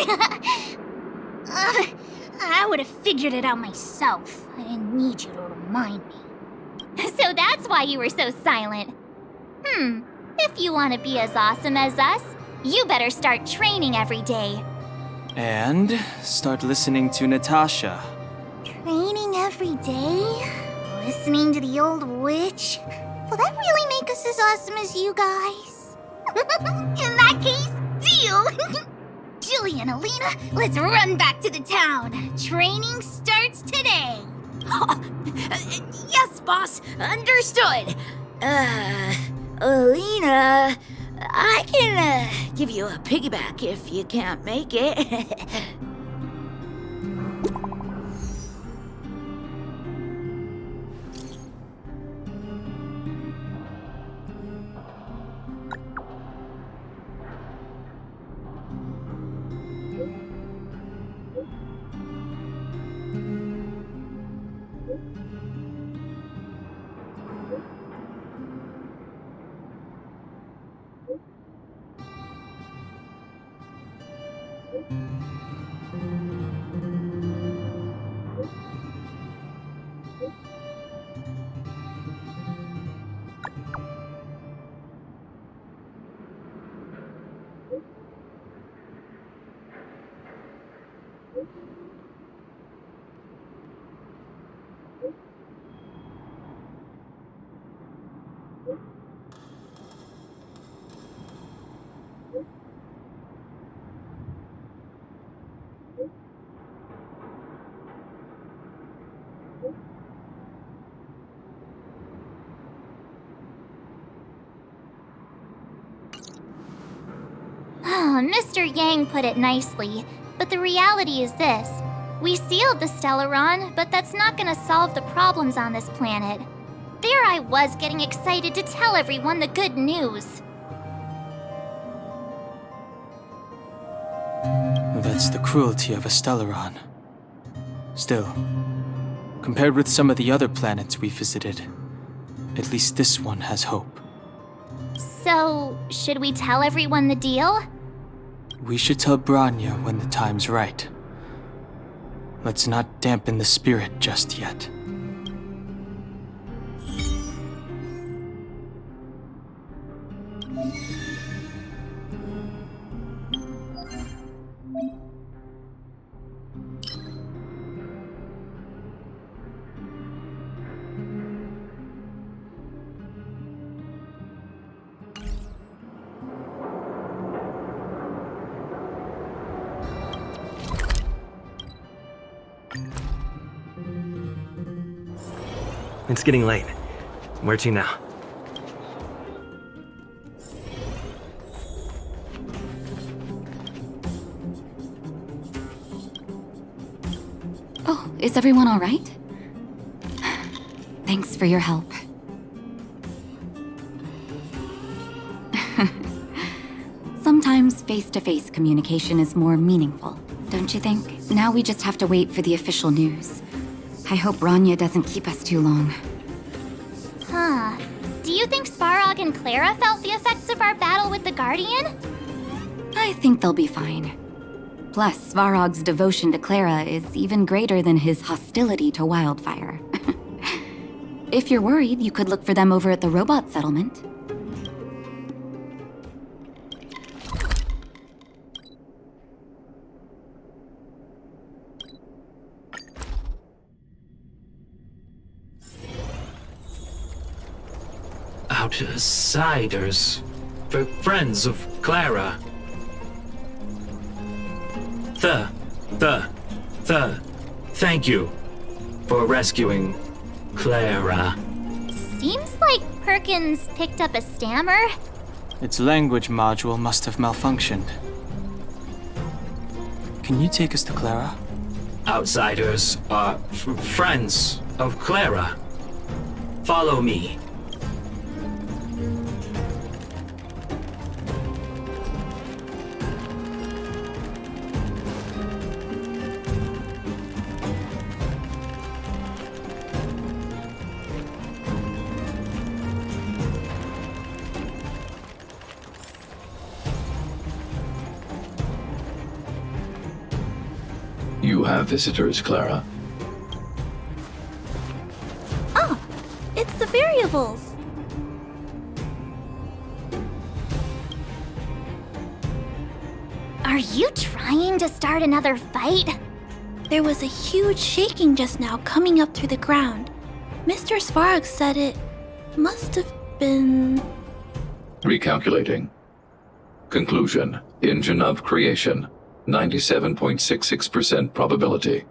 I would have figured it out myself. I didn't need you to remind me. So that's why you were so silent. If you want to be as awesome as us, you better start training every day. And start listening to Natasha. Training every day? Listening to the old witch? Will that really make us as awesome as you guys? In that case, deal! Julian, Alina, let's run back to the town. Training starts today. Yes, boss. Understood. Alina, I can give you a piggyback if you can't make it. Mr. Yang put it nicely, but the reality is this. We sealed the Stellaron, but that's not gonna solve the problems on this planet. There I was getting excited to tell everyone the good news. That's the cruelty of a Stellaron. Still, compared with some of the other planets we visited, at least this one has hope. So, should we tell everyone the deal? We should tell Bronya when the time's right. Let's not dampen the spirit just yet. It's getting late. Where to now? Oh, is everyone all right? Thanks for your help. Sometimes face-to-face communication is more meaningful, don't you think? Now we just have to wait for the official news. I hope Bronya doesn't keep us too long. Huh. Do you think Svarog and Clara felt the effects of our battle with the Guardian? I think they'll be fine. Plus, Svarog's devotion to Clara is even greater than his hostility to Wildfire. If you're worried, you could look for them over at the robot settlement. Outsiders. Friends of Clara. Thank you for rescuing Clara. Seems like Perkins picked up a stammer. Its language module must have malfunctioned. Can you take us to Clara? Outsiders are friends of Clara. Follow me. You have visitors, Clara. Oh, it's the variables. Are you trying to start another fight? There was a huge shaking just now coming up through the ground. Mr. Svarog said it must have been... Recalculating. Conclusion. Engine of creation. 97.66% probability.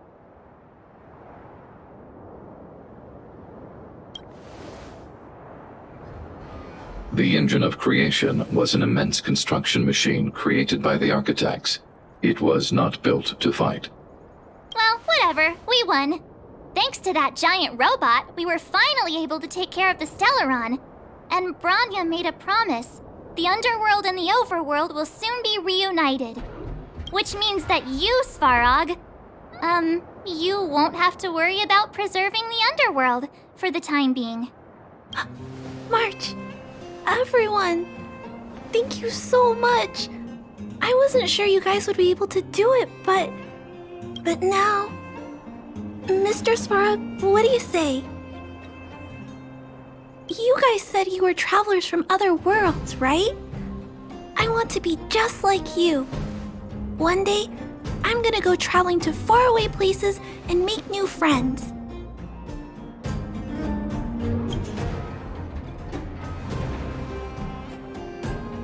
The engine of creation was an immense construction machine created by the architects. It was not built to fight. Well, whatever. We won. Thanks to that giant robot, we were finally able to take care of the Stellaron. And Bronya made a promise. The underworld and the overworld will soon be reunited. Which means that you, Svarog, you won't have to worry about preserving the underworld for the time being. March, everyone, thank you so much. I wasn't sure you guys would be able to do it, but now... Mr. Svarog, what do you say? You guys said you were travelers from other worlds, right? I want to be just like you. One day, I'm gonna go traveling to faraway places and make new friends.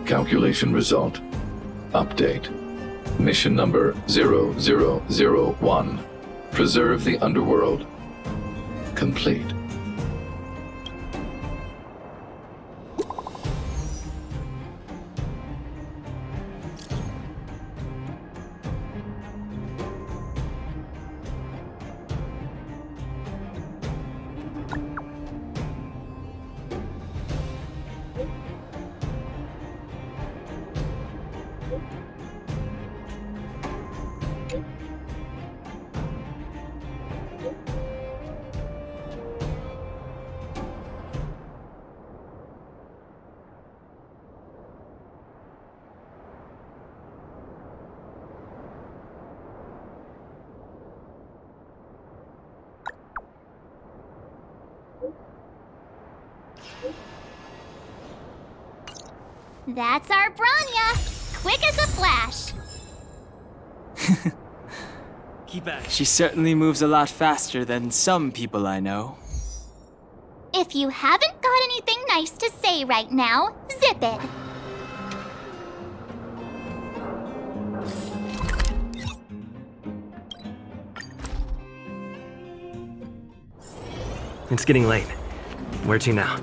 Calculation result. Update. Mission number 0001. Preserve the underworld. Complete. That's our Bronya! Quick as a flash! Keep at it. She certainly moves a lot faster than some people I know. If you haven't got anything nice to say right now, zip it. It's getting late. Where to now?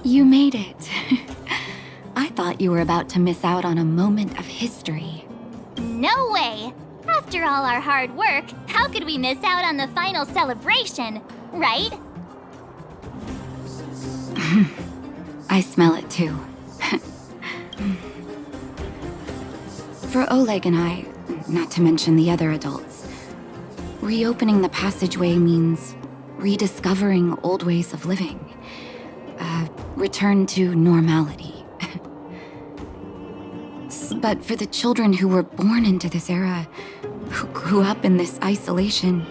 You made it. I thought you were about to miss out on a moment of history. No way! After all our hard work, how could we miss out on the final celebration, right? I smell it too. For Oleg and I, not to mention the other adults, reopening the passageway means rediscovering old ways of living. Return to normality. But for the children who were born into this era, who grew up in this isolation,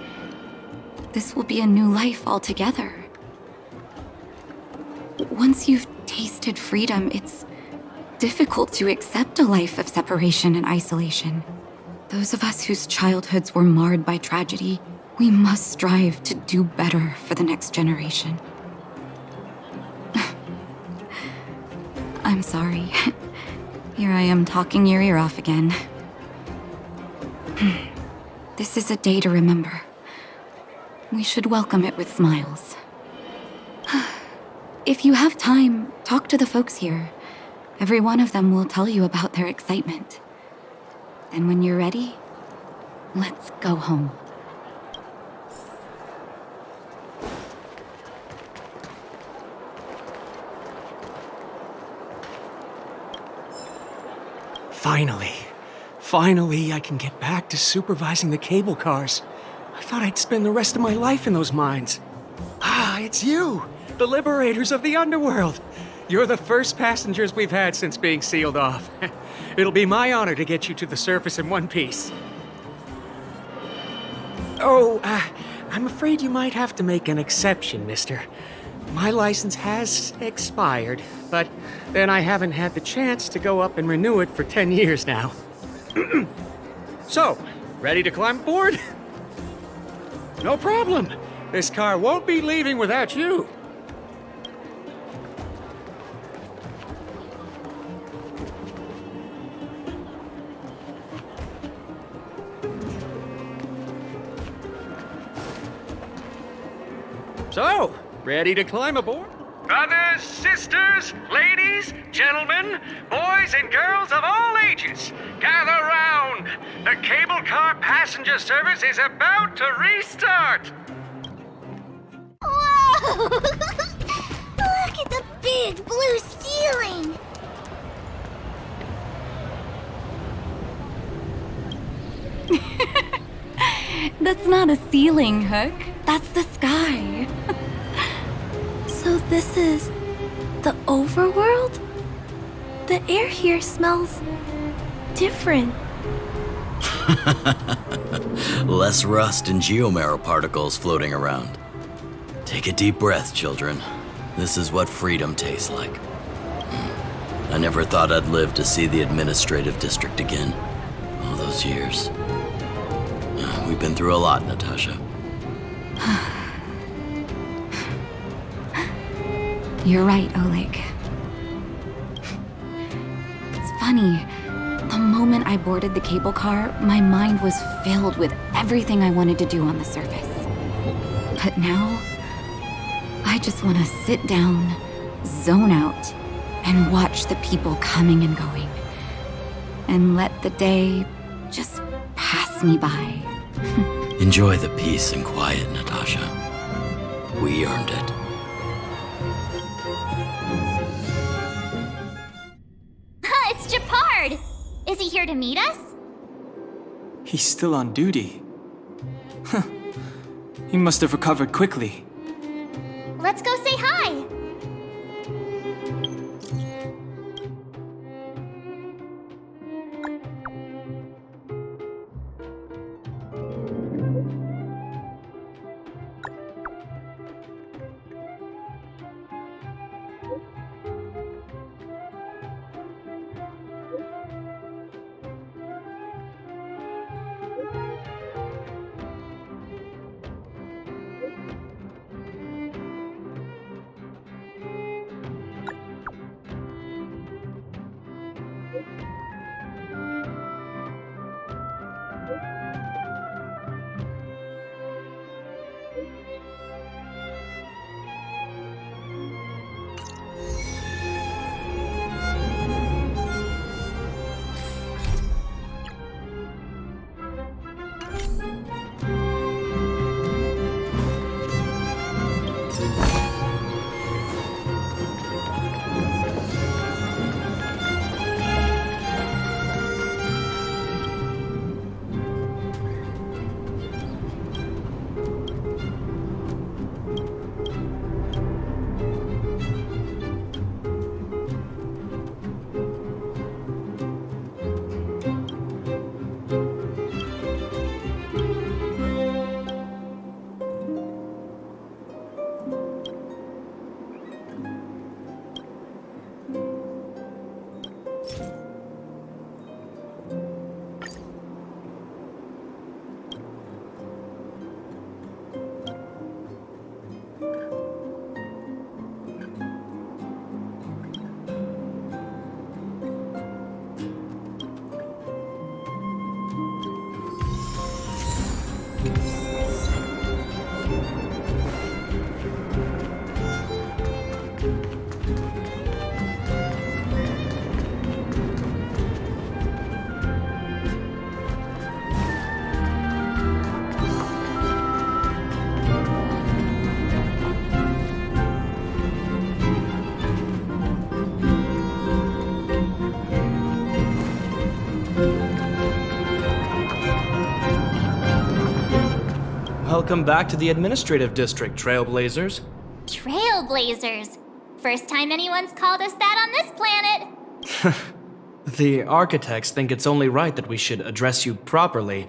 this will be a new life altogether. Once you've tasted freedom, it's difficult to accept a life of separation and isolation. Those of us whose childhoods were marred by tragedy, we must strive to do better for the next generation. I'm sorry. Here I am talking your ear off again. This is a day to remember. We should welcome it with smiles. If you have time, talk to the folks here. Every one of them will tell you about their excitement. And when you're ready, let's go home. Finally, I can get back to supervising the cable cars. I thought I'd spend the rest of my life in those mines. Ah, it's you, the liberators of the underworld. You're the first passengers we've had since being sealed off. It'll be my honor to get you to the surface in one piece. Oh, I'm afraid you might have to make an exception, mister. My license has expired, but then I haven't had the chance to go up and renew it for 10 years now. So, ready to climb aboard? No problem. This car won't be leaving without you. So, ready to climb aboard? Brothers, sisters, ladies, gentlemen, boys and girls of all ages, gather round. The cable car passenger service is about to restart. Whoa! Look at the big blue ceiling! That's not a ceiling, Hook. That's the sky. So this is the overworld? The air here smells different. Less rust and geomarrow particles floating around. Take a deep breath, children. This is what freedom tastes like. I never thought I'd live to see the administrative district again. All those years. We've been through a lot, Natasha. You're right, Oleg. It's funny. The moment I boarded the cable car, my mind was filled with everything I wanted to do on the surface. But now, I just want to sit down, zone out, and watch the people coming and going. And let the day just pass me by. Enjoy the peace and quiet, Natasha. We earned it. It's Japard! Is he here to meet us? He's still on duty. Huh. He must have recovered quickly. Let's go say hi! Welcome back to the Administrative District, Trailblazers. Trailblazers. First time anyone's called us that on this planet. The architects think it's only right that we should address you properly.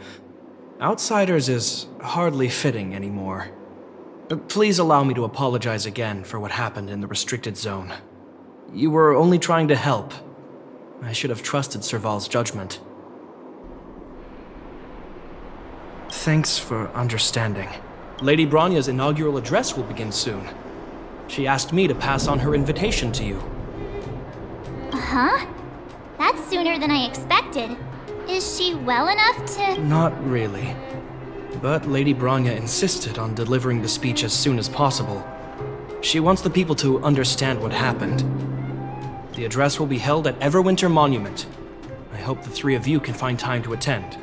Outsiders is hardly fitting anymore. Please allow me to apologize again for what happened in the restricted zone. You were only trying to help. I should have trusted Serval's judgment. Thanks for understanding. Lady Bronya's inaugural address will begin soon. She asked me to pass on her invitation to you. Huh? That's sooner than I expected. Is she well enough to... Not really. But Lady Bronya insisted on delivering the speech as soon as possible. She wants the people to understand what happened. The address will be held at Everwinter Monument. I hope the three of you can find time to attend.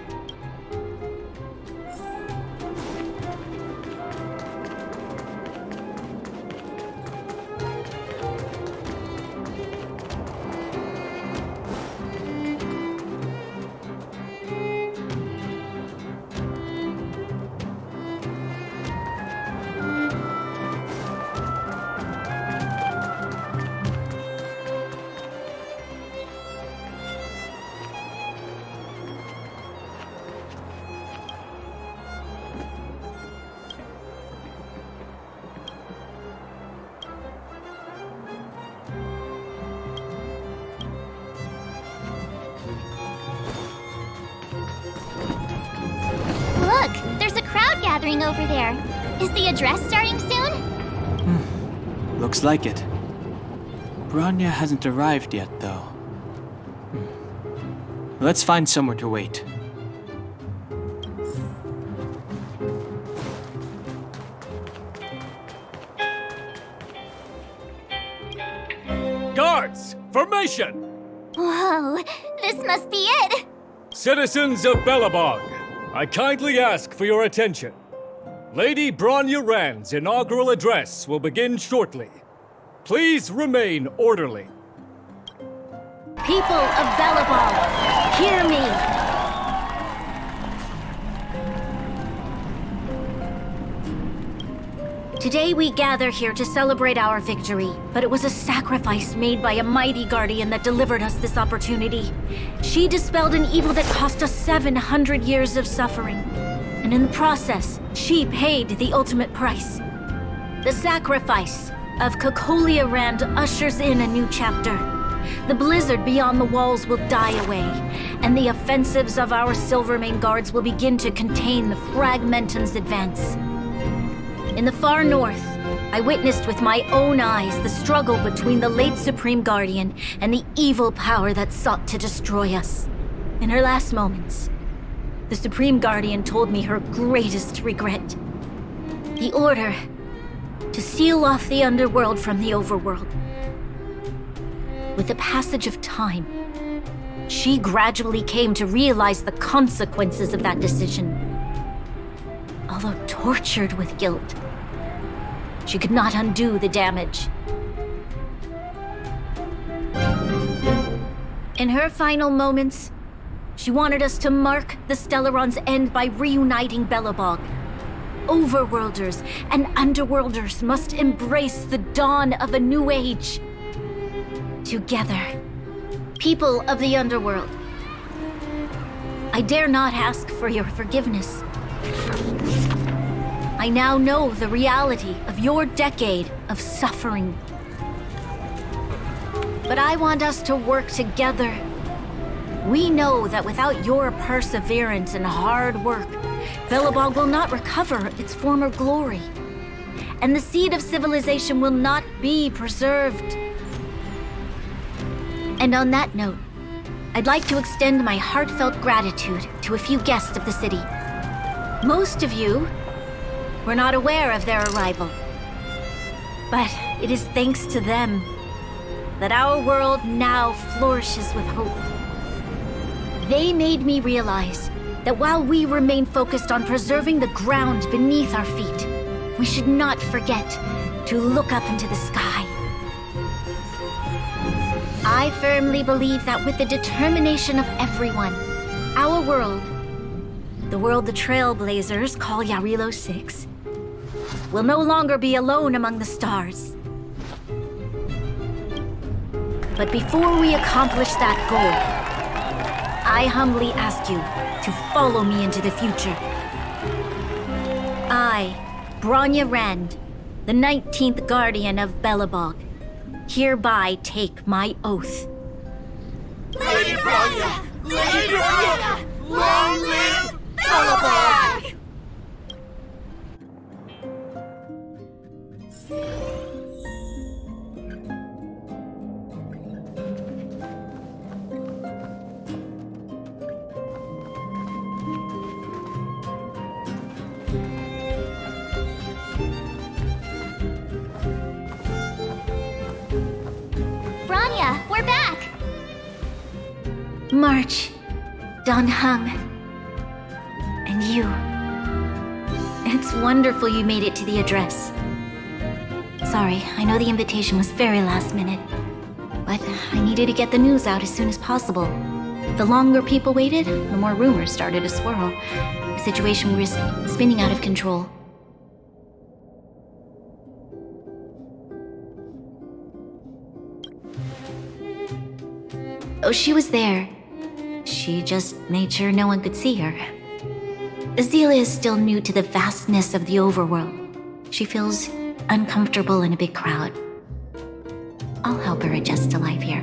Look, there's a crowd gathering over there. Is the address starting soon? Looks like it. Bronya hasn't arrived yet, though. Let's find somewhere to wait. Guards! Formation! Whoa, this must be it! Citizens of Belobog, I kindly ask for your attention. Lady Bronya Rand's inaugural address will begin shortly. Please remain orderly. People of Belobog, hear me! Today we gather here to celebrate our victory, but it was a sacrifice made by a mighty guardian that delivered us this opportunity. She dispelled an evil that cost us 700 years of suffering. And in the process, she paid the ultimate price. The sacrifice of Cocolia Rand ushers in a new chapter. The blizzard beyond the walls will die away, and the offensives of our Silvermane guards will begin to contain the Fragmentum's advance. In the far north, I witnessed with my own eyes the struggle between the late Supreme Guardian and the evil power that sought to destroy us. In her last moments, the Supreme Guardian told me her greatest regret. The order to seal off the underworld from the overworld. With the passage of time, she gradually came to realize the consequences of that decision. Although tortured with guilt, she could not undo the damage. In her final moments, she wanted us to mark the Stellaron's end by reuniting Belobog. Overworlders and Underworlders must embrace the dawn of a new age. Together, people of the Underworld, I dare not ask for your forgiveness. I now know the reality of your decade of suffering. But I want us to work together. We know that without your perseverance and hard work, Belobog will not recover its former glory. And the seed of civilization will not be preserved. And on that note, I'd like to extend my heartfelt gratitude to a few guests of the city. Most of you were not aware of their arrival. But it is thanks to them that our world now flourishes with hope. They made me realize that while we remain focused on preserving the ground beneath our feet, we should not forget to look up into the sky. I firmly believe that with the determination of everyone, our world, the world the Trailblazers call Yarilo VI, will no longer be alone among the stars. But before we accomplish that goal, I humbly ask you to follow me into the future. I, Bronya Rand, the 19th Guardian of Belobog, hereby take my oath. Lady Bronya! Lady Bronya! Long live Belobog! Bronya, we're back! March, Don Hung, and you. It's wonderful you made it to the address. Sorry, I know the invitation was very last minute, but I needed to get the news out as soon as possible. The longer people waited, the more rumors started to swirl. The situation risked spinning out of control. Oh, she was there. She just made sure no one could see her. Azela is still new to the vastness of the overworld. She feels uncomfortable in a big crowd. I'll help her adjust to life here.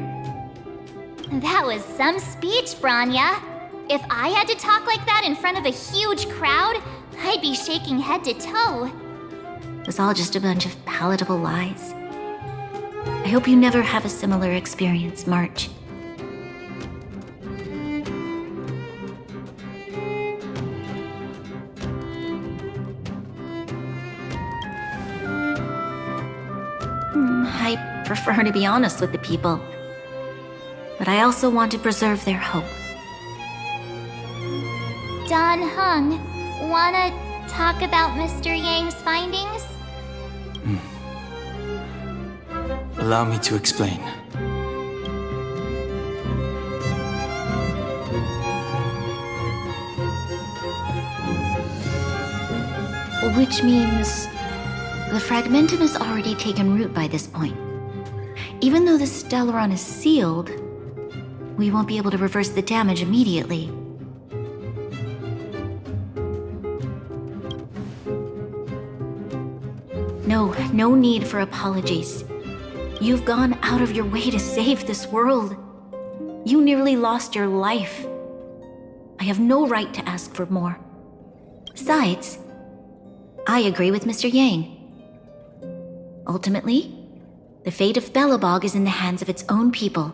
That was some speech, Bronya. If I had to talk like that in front of a huge crowd, I'd be shaking head to toe. It was all just a bunch of palatable lies. I hope you never have a similar experience, March. I prefer to be honest with the people. But I also want to preserve their hope. Don Hung, wanna talk about Mr. Yang's findings? Allow me to explain. Which means the Fragmentum has already taken root by this point. Even though the Stellaron is sealed, we won't be able to reverse the damage immediately. No need for apologies. You've gone out of your way to save this world. You nearly lost your life. I have no right to ask for more. Besides, I agree with Mr. Yang. Ultimately, the fate of Belobog is in the hands of its own people.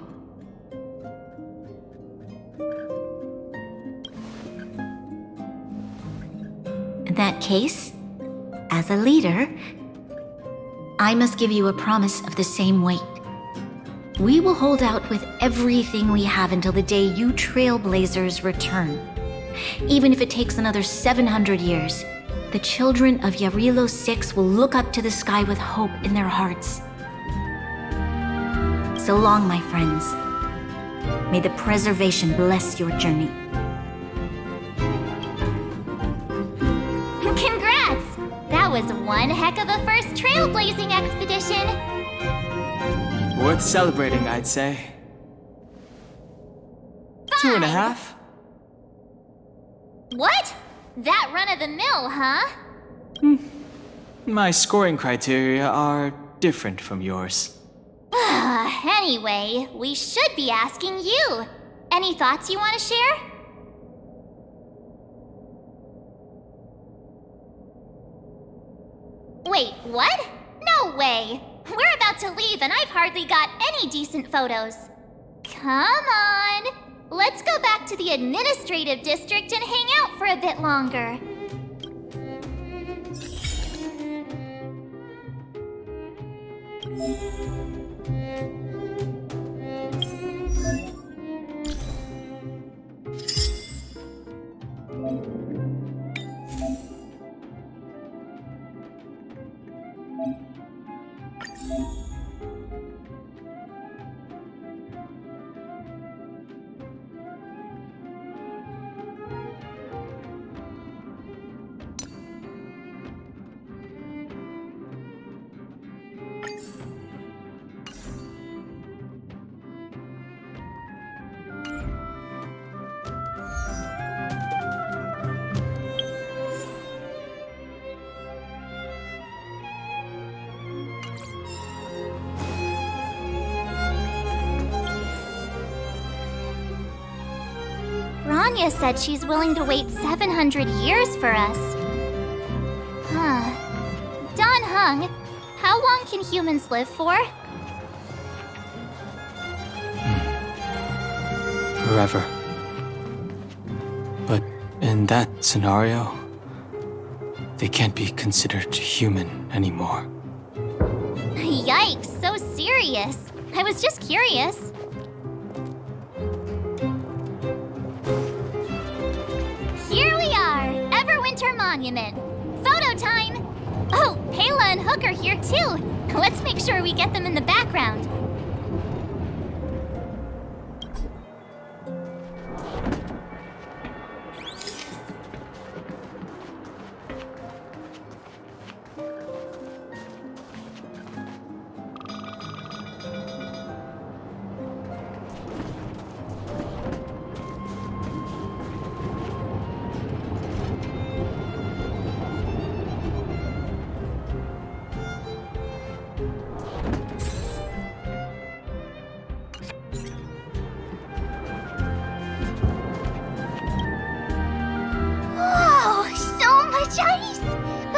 In that case, as a leader, I must give you a promise of the same weight. We will hold out with everything we have until the day you trailblazers return. Even if it takes another 700 years, the children of Yarillo VI will look up to the sky with hope in their hearts. So long, my friends. May the preservation bless your journey. Congrats! That was one heck of a first trailblazing expedition. Worth celebrating, I'd say. 2.5? What? That run-of-the-mill, huh? My scoring criteria are different from yours. Anyway, we should be asking you. Any thoughts you want to share? Wait, what? No way! We're about to leave and I've hardly got any decent photos. Come on! Let's go back to the administrative district and hang out for a bit longer. Anya said she's willing to wait 700 years for us. Huh. Don Hung, how long can humans live for? Forever. But in that scenario, they can't be considered human anymore. Yikes, so serious. I was just curious. Here we are, Everwinter Monument. Photo time! Oh, Pela and Hook are here too. Let's make sure we get them in the background.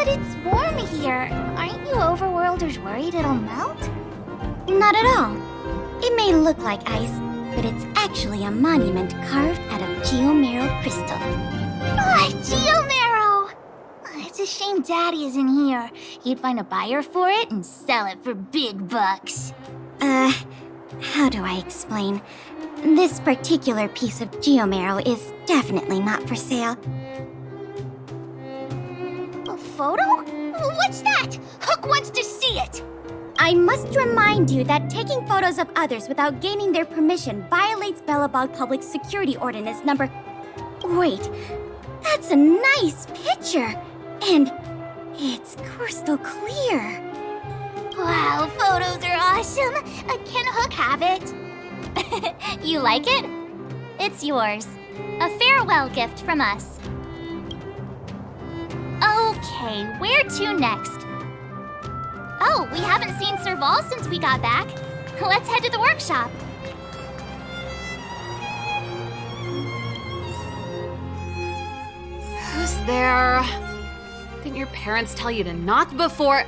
It's warm here. Aren't you overworlders worried it'll melt? Not at all. It may look like ice, but it's actually a monument carved out of geomarrow crystal. Geomarrow! It's a shame Daddy isn't here. He'd find a buyer for it and sell it for big bucks. How do I explain? This particular piece of geomarrow is definitely not for sale. Photo? What's that? Hook wants to see it! I must remind you that taking photos of others without gaining their permission violates Belobog Public Security Ordinance number... Wait, that's a nice picture! And it's crystal clear. Wow, photos are awesome! Can Hook have it? You like it? It's yours. A farewell gift from us. Okay, where to next? Oh, we haven't seen Serval since we got back. Let's head to the workshop. Who's there? Didn't your parents tell you to knock before...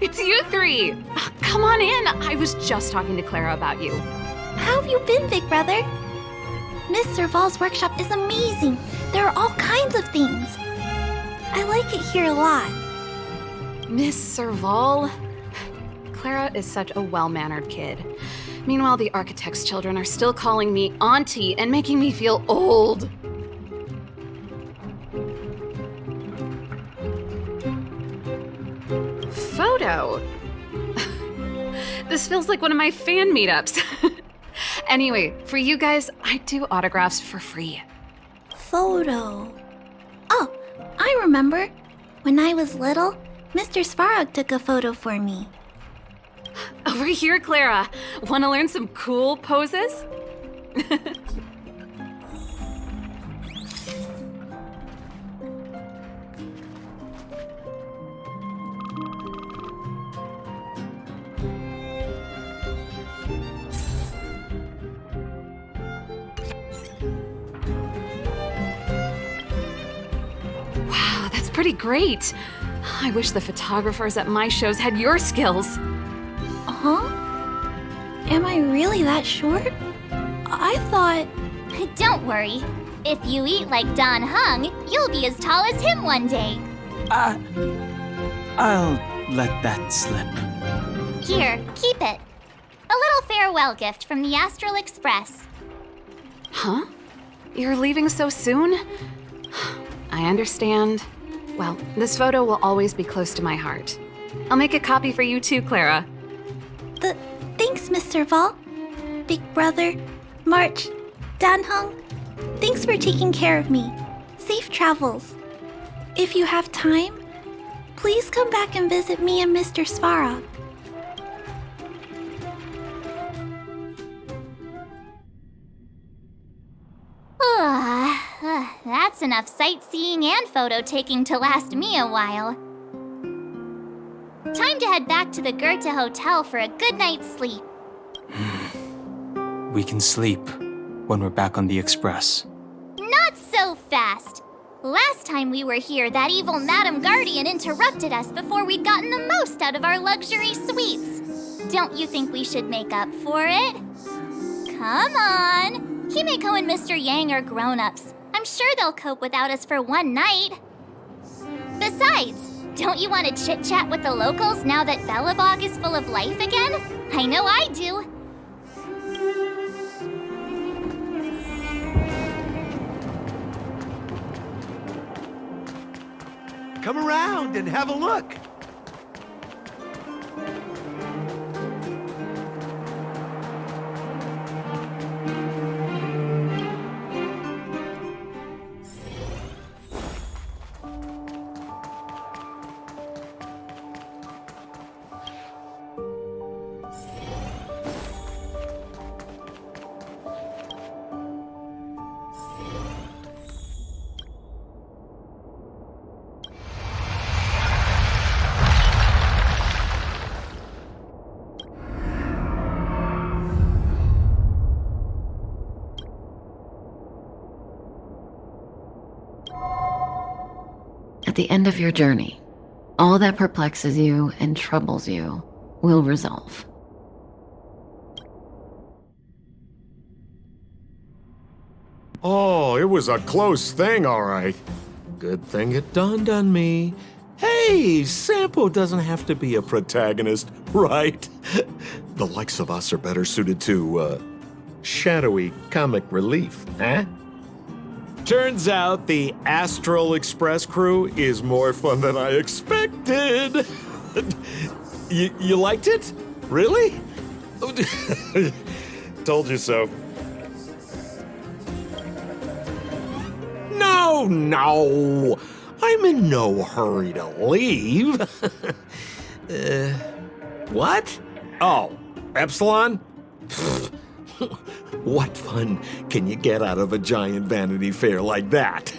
It's you three! Come on in! I was just talking to Clara about you. How have you been, big brother? Miss Serval's workshop is amazing. There are all kinds of things. I like it here a lot. Miss Serval? Clara is such a well-mannered kid. Meanwhile, the architect's children are still calling me auntie and making me feel old. Photo? This feels like one of my fan meetups. Anyway, for you guys, I do autographs for free. Photo. Oh, I remember. When I was little, Mr. Svarog took a photo for me. Over here, Clara. Want to learn some cool poses? Wow, that's pretty great. I wish the photographers at my shows had your skills. Huh? Am I really that short? I thought... Don't worry. If you eat like Don Hung, you'll be as tall as him one day. I'll let that slip. Here, keep it. A little farewell gift from the Astral Express. Huh? You're leaving so soon? I understand. Well, this photo will always be close to my heart. I'll make a copy for you too, Clara. Thanks, Mr. Vol. Big Brother, March, Danhung. Thanks for taking care of me. Safe travels. If you have time, please come back and visit me and Mr. Svarog. That's enough sightseeing and photo taking to last me a while. Time to head back to the Goethe Hotel for a good night's sleep. We can sleep when we're back on the Express. Not so fast! Last time we were here, that evil Madam Guardian interrupted us before we'd gotten the most out of our luxury suites. Don't you think we should make up for it? Come on! Himeko and Mr. Yang are grown-ups. I'm sure they'll cope without us for one night. Besides, don't you want to chit-chat with the locals now that Belobog is full of life again? I know I do. Come around and have a look. At the end of your journey, all that perplexes you and troubles you will resolve. Oh, it was a close thing, all right. Good thing it dawned on me. Hey, Sampo doesn't have to be a protagonist, right? The likes of us are better suited to, shadowy comic relief, huh? Turns out the Astral Express crew is more fun than I expected. You liked it? Really? Told you so. No! I'm in no hurry to leave. What? Oh, Epsilon? What fun can you get out of a giant Vanity Fair like that?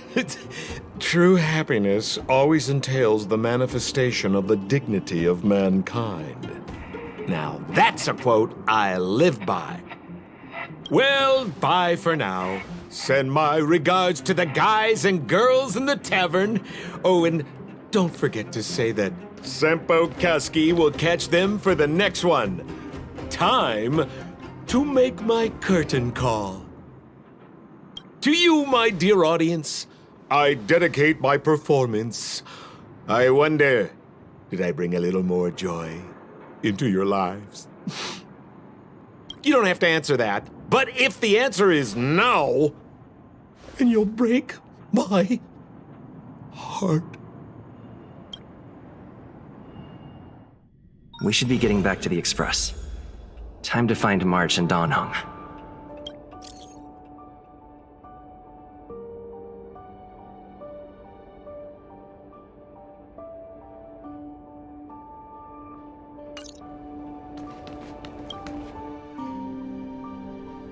True happiness always entails the manifestation of the dignity of mankind. Now, that's a quote I live by. Well, bye for now. Send my regards to the guys and girls in the tavern. Oh, and don't forget to say that Sempo Kaski will catch them for the next one. Time to make my curtain call. To you, my dear audience, I dedicate my performance. I wonder, did I bring a little more joy into your lives? You don't have to answer that. But if the answer is no, then you'll break my heart. We should be getting back to the Express. Time to find March and Donhung.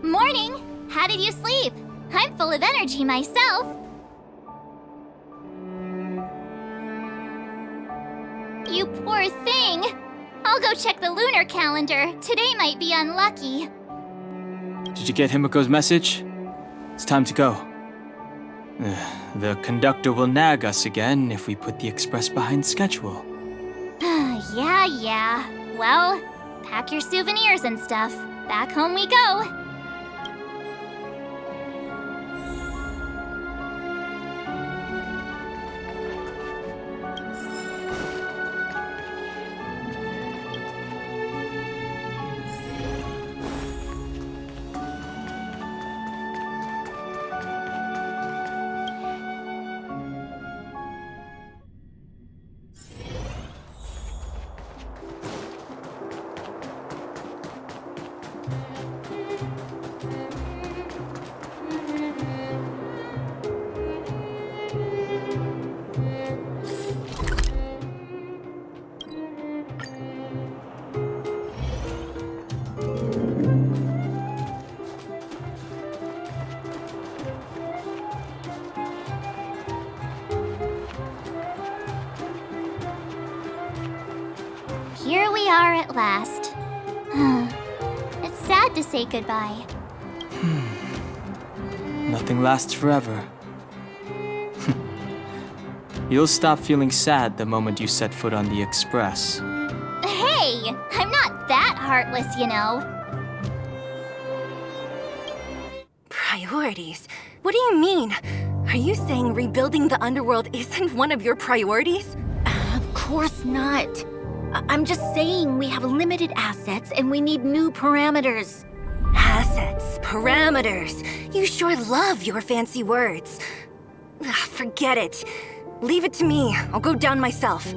Morning! How did you sleep? I'm full of energy myself. You poor thing. I'll go check the lunar calendar. Today might be unlucky. Did you get Himiko's message? It's time to go. The conductor will nag us again if we put the express behind schedule. Yeah. Well, pack your souvenirs and stuff. Back home we go. Here we are at last. It's sad to say goodbye. Nothing lasts forever. You'll stop feeling sad the moment you set foot on the express. Hey, I'm not that heartless, you know. Priorities? What do you mean? Are you saying rebuilding the underworld isn't one of your priorities? Of course not. I'm just saying we have limited assets and we need new parameters. Assets, parameters. You sure love your fancy words. Forget it. Leave it to me. I'll go down myself.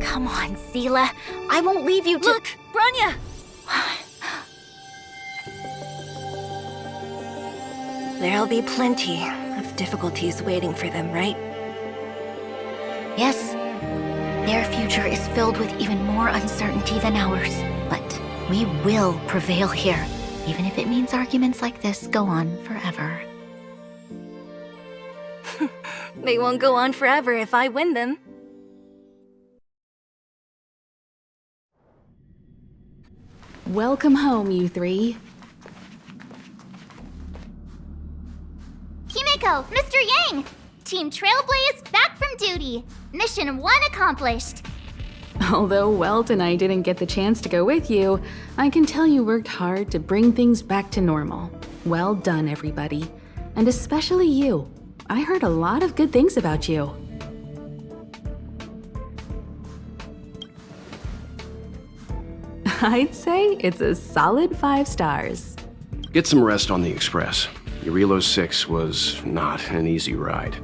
Come on, Sila. I won't leave you to— Look, Branya! There'll be plenty of difficulties waiting for them, right? Yes. Their future is filled with even more uncertainty than ours. But we will prevail here, even if it means arguments like this go on forever. They won't go on forever if I win them. Welcome home, you three. Himiko, Mr. Yang! Team Trailblaze back from duty. Mission 1 accomplished. Although Welt and I didn't get the chance to go with you, I can tell you worked hard to bring things back to normal. Well done, everybody. And especially you. I heard a lot of good things about you. I'd say it's a solid 5 stars. Get some rest on the Express. Yarillo VI was not an easy ride.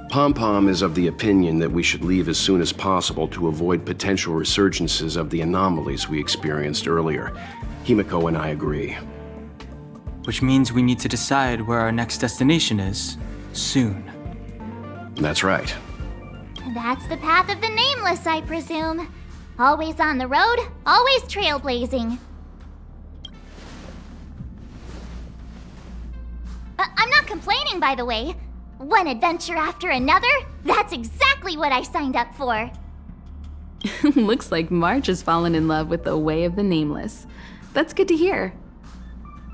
Pom-Pom is of the opinion that we should leave as soon as possible to avoid potential resurgences of the anomalies we experienced earlier. Himiko and I agree. Which means we need to decide where our next destination is, soon. That's right. That's the path of the Nameless, I presume. Always on the road, always trailblazing. I'm not complaining, by the way. One adventure after another? That's exactly what I signed up for. Looks like March has fallen in love with the way of the Nameless. That's good to hear.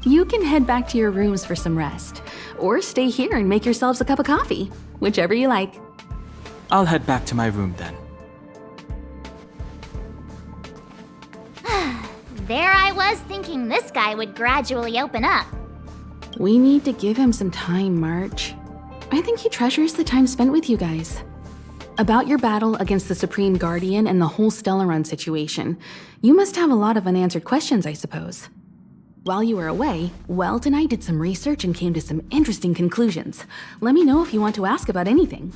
You can head back to your rooms for some rest, or stay here and make yourselves a cup of coffee, whichever you like. I'll head back to my room then. There I was thinking this guy would gradually open up. We need to give him some time, March. I think he treasures the time spent with you guys. About your battle against the Supreme Guardian and the whole Stellaron situation, you must have a lot of unanswered questions, I suppose. While you were away, Welt and I did some research and came to some interesting conclusions. Let me know if you want to ask about anything.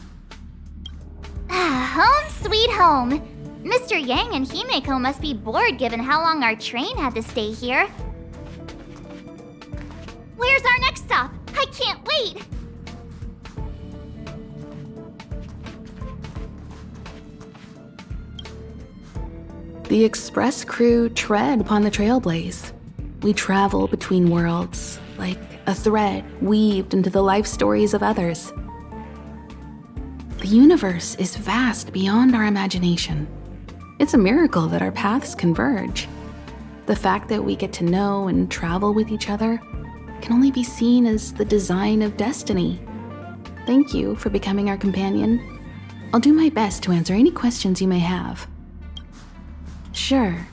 Home sweet home. Mr. Yang and Himeko must be bored given how long our train had to stay here. Where's our next stop? I can't wait! The Express crew tread upon the trailblaze. We travel between worlds, like a thread weaved into the life stories of others. The universe is vast beyond our imagination. It's a miracle that our paths converge. The fact that we get to know and travel with each other can only be seen as the design of destiny. Thank you for becoming our companion. I'll do my best to answer any questions you may have. Sure.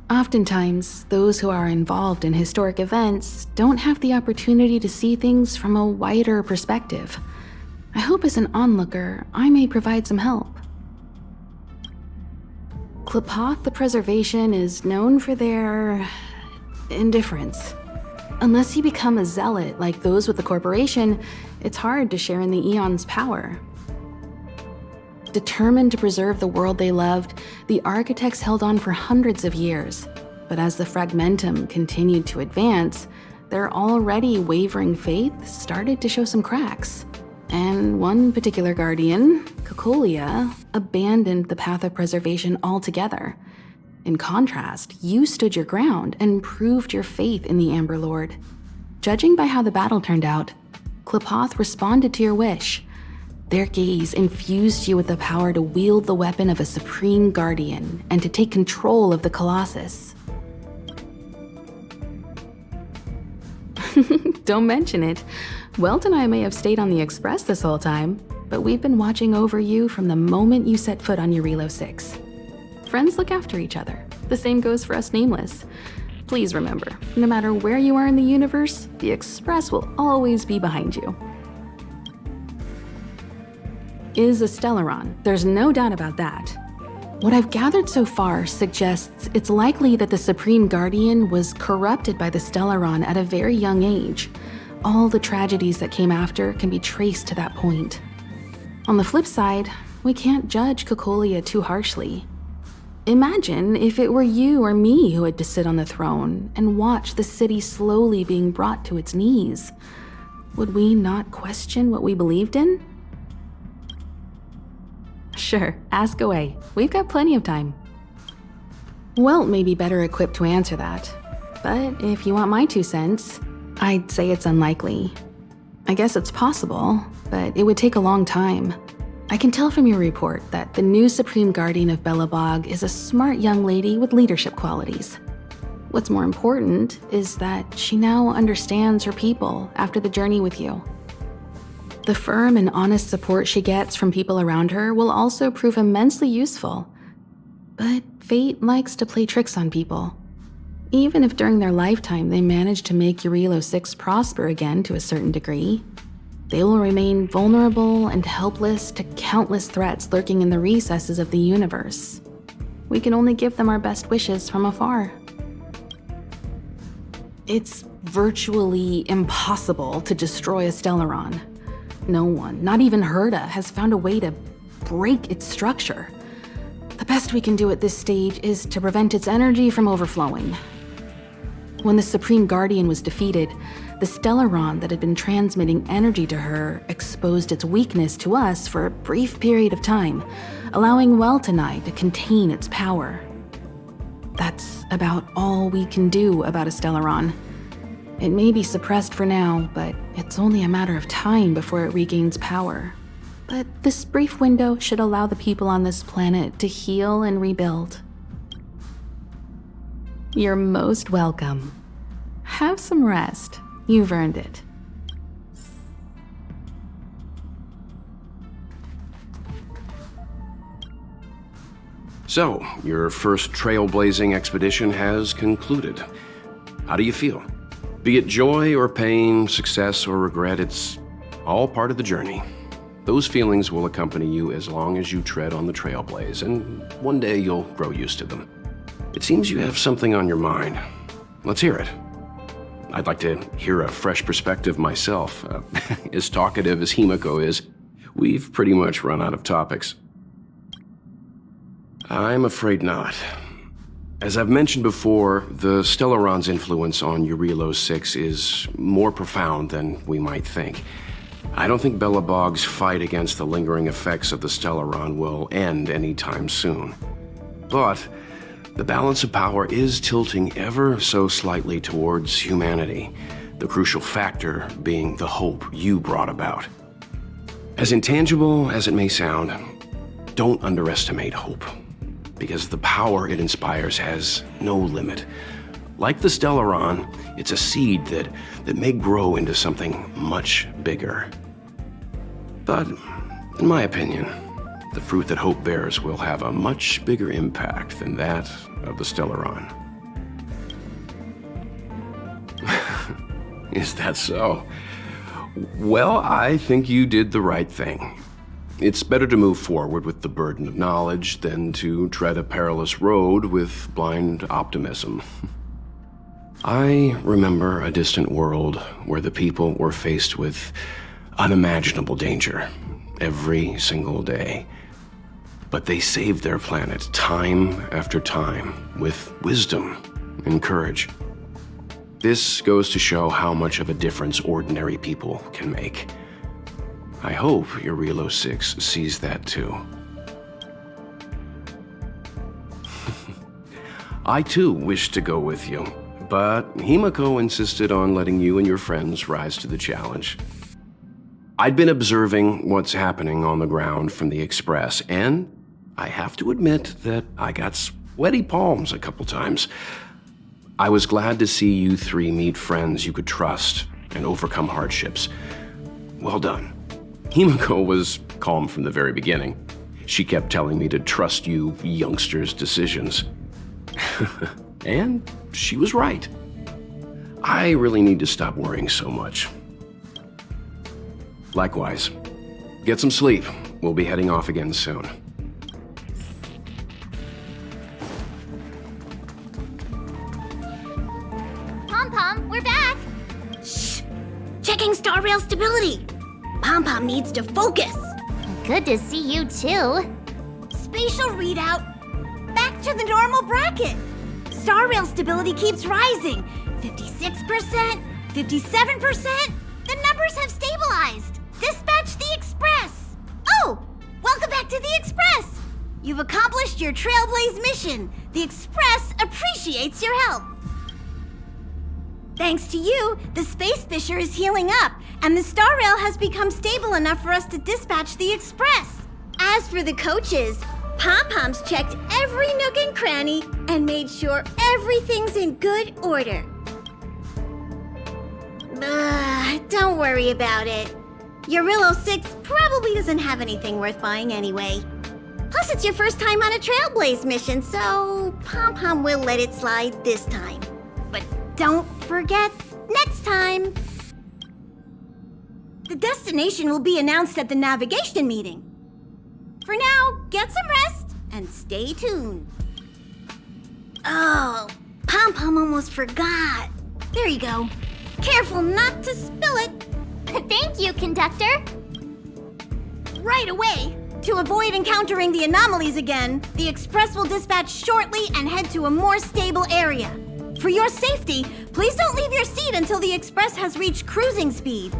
Oftentimes, those who are involved in historic events don't have the opportunity to see things from a wider perspective. I hope as an onlooker, I may provide some help. Klapoth the Preservation is known for their indifference. Unless you become a zealot like those with the corporation, it's hard to share in the Eon's power. Determined to preserve the world they loved, the architects held on for hundreds of years. But as the Fragmentum continued to advance, their already wavering faith started to show some cracks. And one particular guardian, Cocolia, abandoned the path of preservation altogether. In contrast, you stood your ground and proved your faith in the Amber Lord. Judging by how the battle turned out, Klapoth responded to your wish. Their gaze infused you with the power to wield the weapon of a supreme guardian and to take control of the Colossus. Don't mention it. Welt and I may have stayed on the Express this whole time, but we've been watching over you from the moment you set foot on Yarilo VI. Friends look after each other. The same goes for us Nameless. Please remember, no matter where you are in the universe, the Express will always be behind you. Is a Stellaron. There's no doubt about that. What I've gathered so far suggests it's likely that the Supreme Guardian was corrupted by the Stellaron at a very young age. All the tragedies that came after can be traced to that point. On the flip side, we can't judge Cocolia too harshly. Imagine if it were you or me who had to sit on the throne and watch the city slowly being brought to its knees. Would we not question what we believed in? Sure, ask away. We've got plenty of time. Welt may be better equipped to answer that, but if you want my 2 cents, I'd say it's unlikely. I guess it's possible, but it would take a long time. I can tell from your report that the new Supreme Guardian of Belobog is a smart young lady with leadership qualities. What's more important is that she now understands her people after the journey with you. The firm and honest support she gets from people around her will also prove immensely useful. But fate likes to play tricks on people. Even if during their lifetime they manage to make Yarilo VI prosper again to a certain degree, they will remain vulnerable and helpless to countless threats lurking in the recesses of the universe. We can only give them our best wishes from afar. It's virtually impossible to destroy a Stellaron. No one, not even Herda, has found a way to break its structure. The best we can do at this stage is to prevent its energy from overflowing. When the Supreme Guardian was defeated, the Stellaron that had been transmitting energy to her exposed its weakness to us for a brief period of time, allowing Welt and I to contain its power. That's about all we can do about a Stellaron. It may be suppressed for now, but it's only a matter of time before it regains power. But this brief window should allow the people on this planet to heal and rebuild. You're most welcome. Have some rest. You've earned it. So, your first trailblazing expedition has concluded. How do you feel? Be it joy or pain, success or regret, it's all part of the journey. Those feelings will accompany you as long as you tread on the trailblaze, and one day you'll grow used to them. It seems you have something on your mind. Let's hear it. I'd like to hear a fresh perspective myself. As talkative as Himiko is, we've pretty much run out of topics. I'm afraid not. As I've mentioned before, the Stellaron's influence on Yarilo VI is more profound than we might think. I don't think Belobog's fight against the lingering effects of the Stellaron will end anytime soon. But the balance of power is tilting ever so slightly towards humanity, the crucial factor being the hope you brought about. As intangible as it may sound, don't underestimate hope, because the power it inspires has no limit. Like the Stellaron, it's a seed that may grow into something much bigger. But, in my opinion, the fruit that hope bears will have a much bigger impact than that of the Stellaron. Is that so? Well, I think you did the right thing. It's better to move forward with the burden of knowledge than to tread a perilous road with blind optimism. I remember a distant world where the people were faced with unimaginable danger every single day. But they saved their planet time after time with wisdom and courage. This goes to show how much of a difference ordinary people can make. I hope Yarilo VI sees that too. I too wish to go with you, but Himiko insisted on letting you and your friends rise to the challenge. I'd been observing what's happening on the ground from the Express, and I have to admit that I got sweaty palms a couple times. I was glad to see you three meet friends you could trust and overcome hardships. Well done. Himiko was calm from the very beginning. She kept telling me to trust you youngsters' decisions. And she was right. I really need to stop worrying so much. Likewise. Get some sleep. We'll be heading off again soon. Pom-Pom, we're back! Shh! Checking Star Rail stability! Pom-Pom needs to focus! Good to see you too. Spatial readout. Back to the normal bracket. Star Rail stability keeps rising. 56%, 57%. The numbers have stabilized. Dispatch the Express. Oh, welcome back to the Express. You've accomplished your Trailblaze mission. The Express appreciates your help. Thanks to you, the Space Fisher is healing up, and the Star Rail has become stable enough for us to dispatch the Express. As for the coaches, Pom-Pom's checked every nook and cranny and made sure everything's in good order. Don't worry about it. Yarilo VI probably doesn't have anything worth buying anyway. Plus, it's your first time on a Trailblaze mission, so Pom-Pom will let it slide this time. But don't forget, next time! The destination will be announced at the navigation meeting. For now, get some rest and stay tuned. Oh, Pom-Pom almost forgot. There you go. Careful not to spill it. Thank you, conductor. Right away. To avoid encountering the anomalies again, the Express will dispatch shortly and head to a more stable area. For your safety, please don't leave your seat until the Express has reached cruising speed.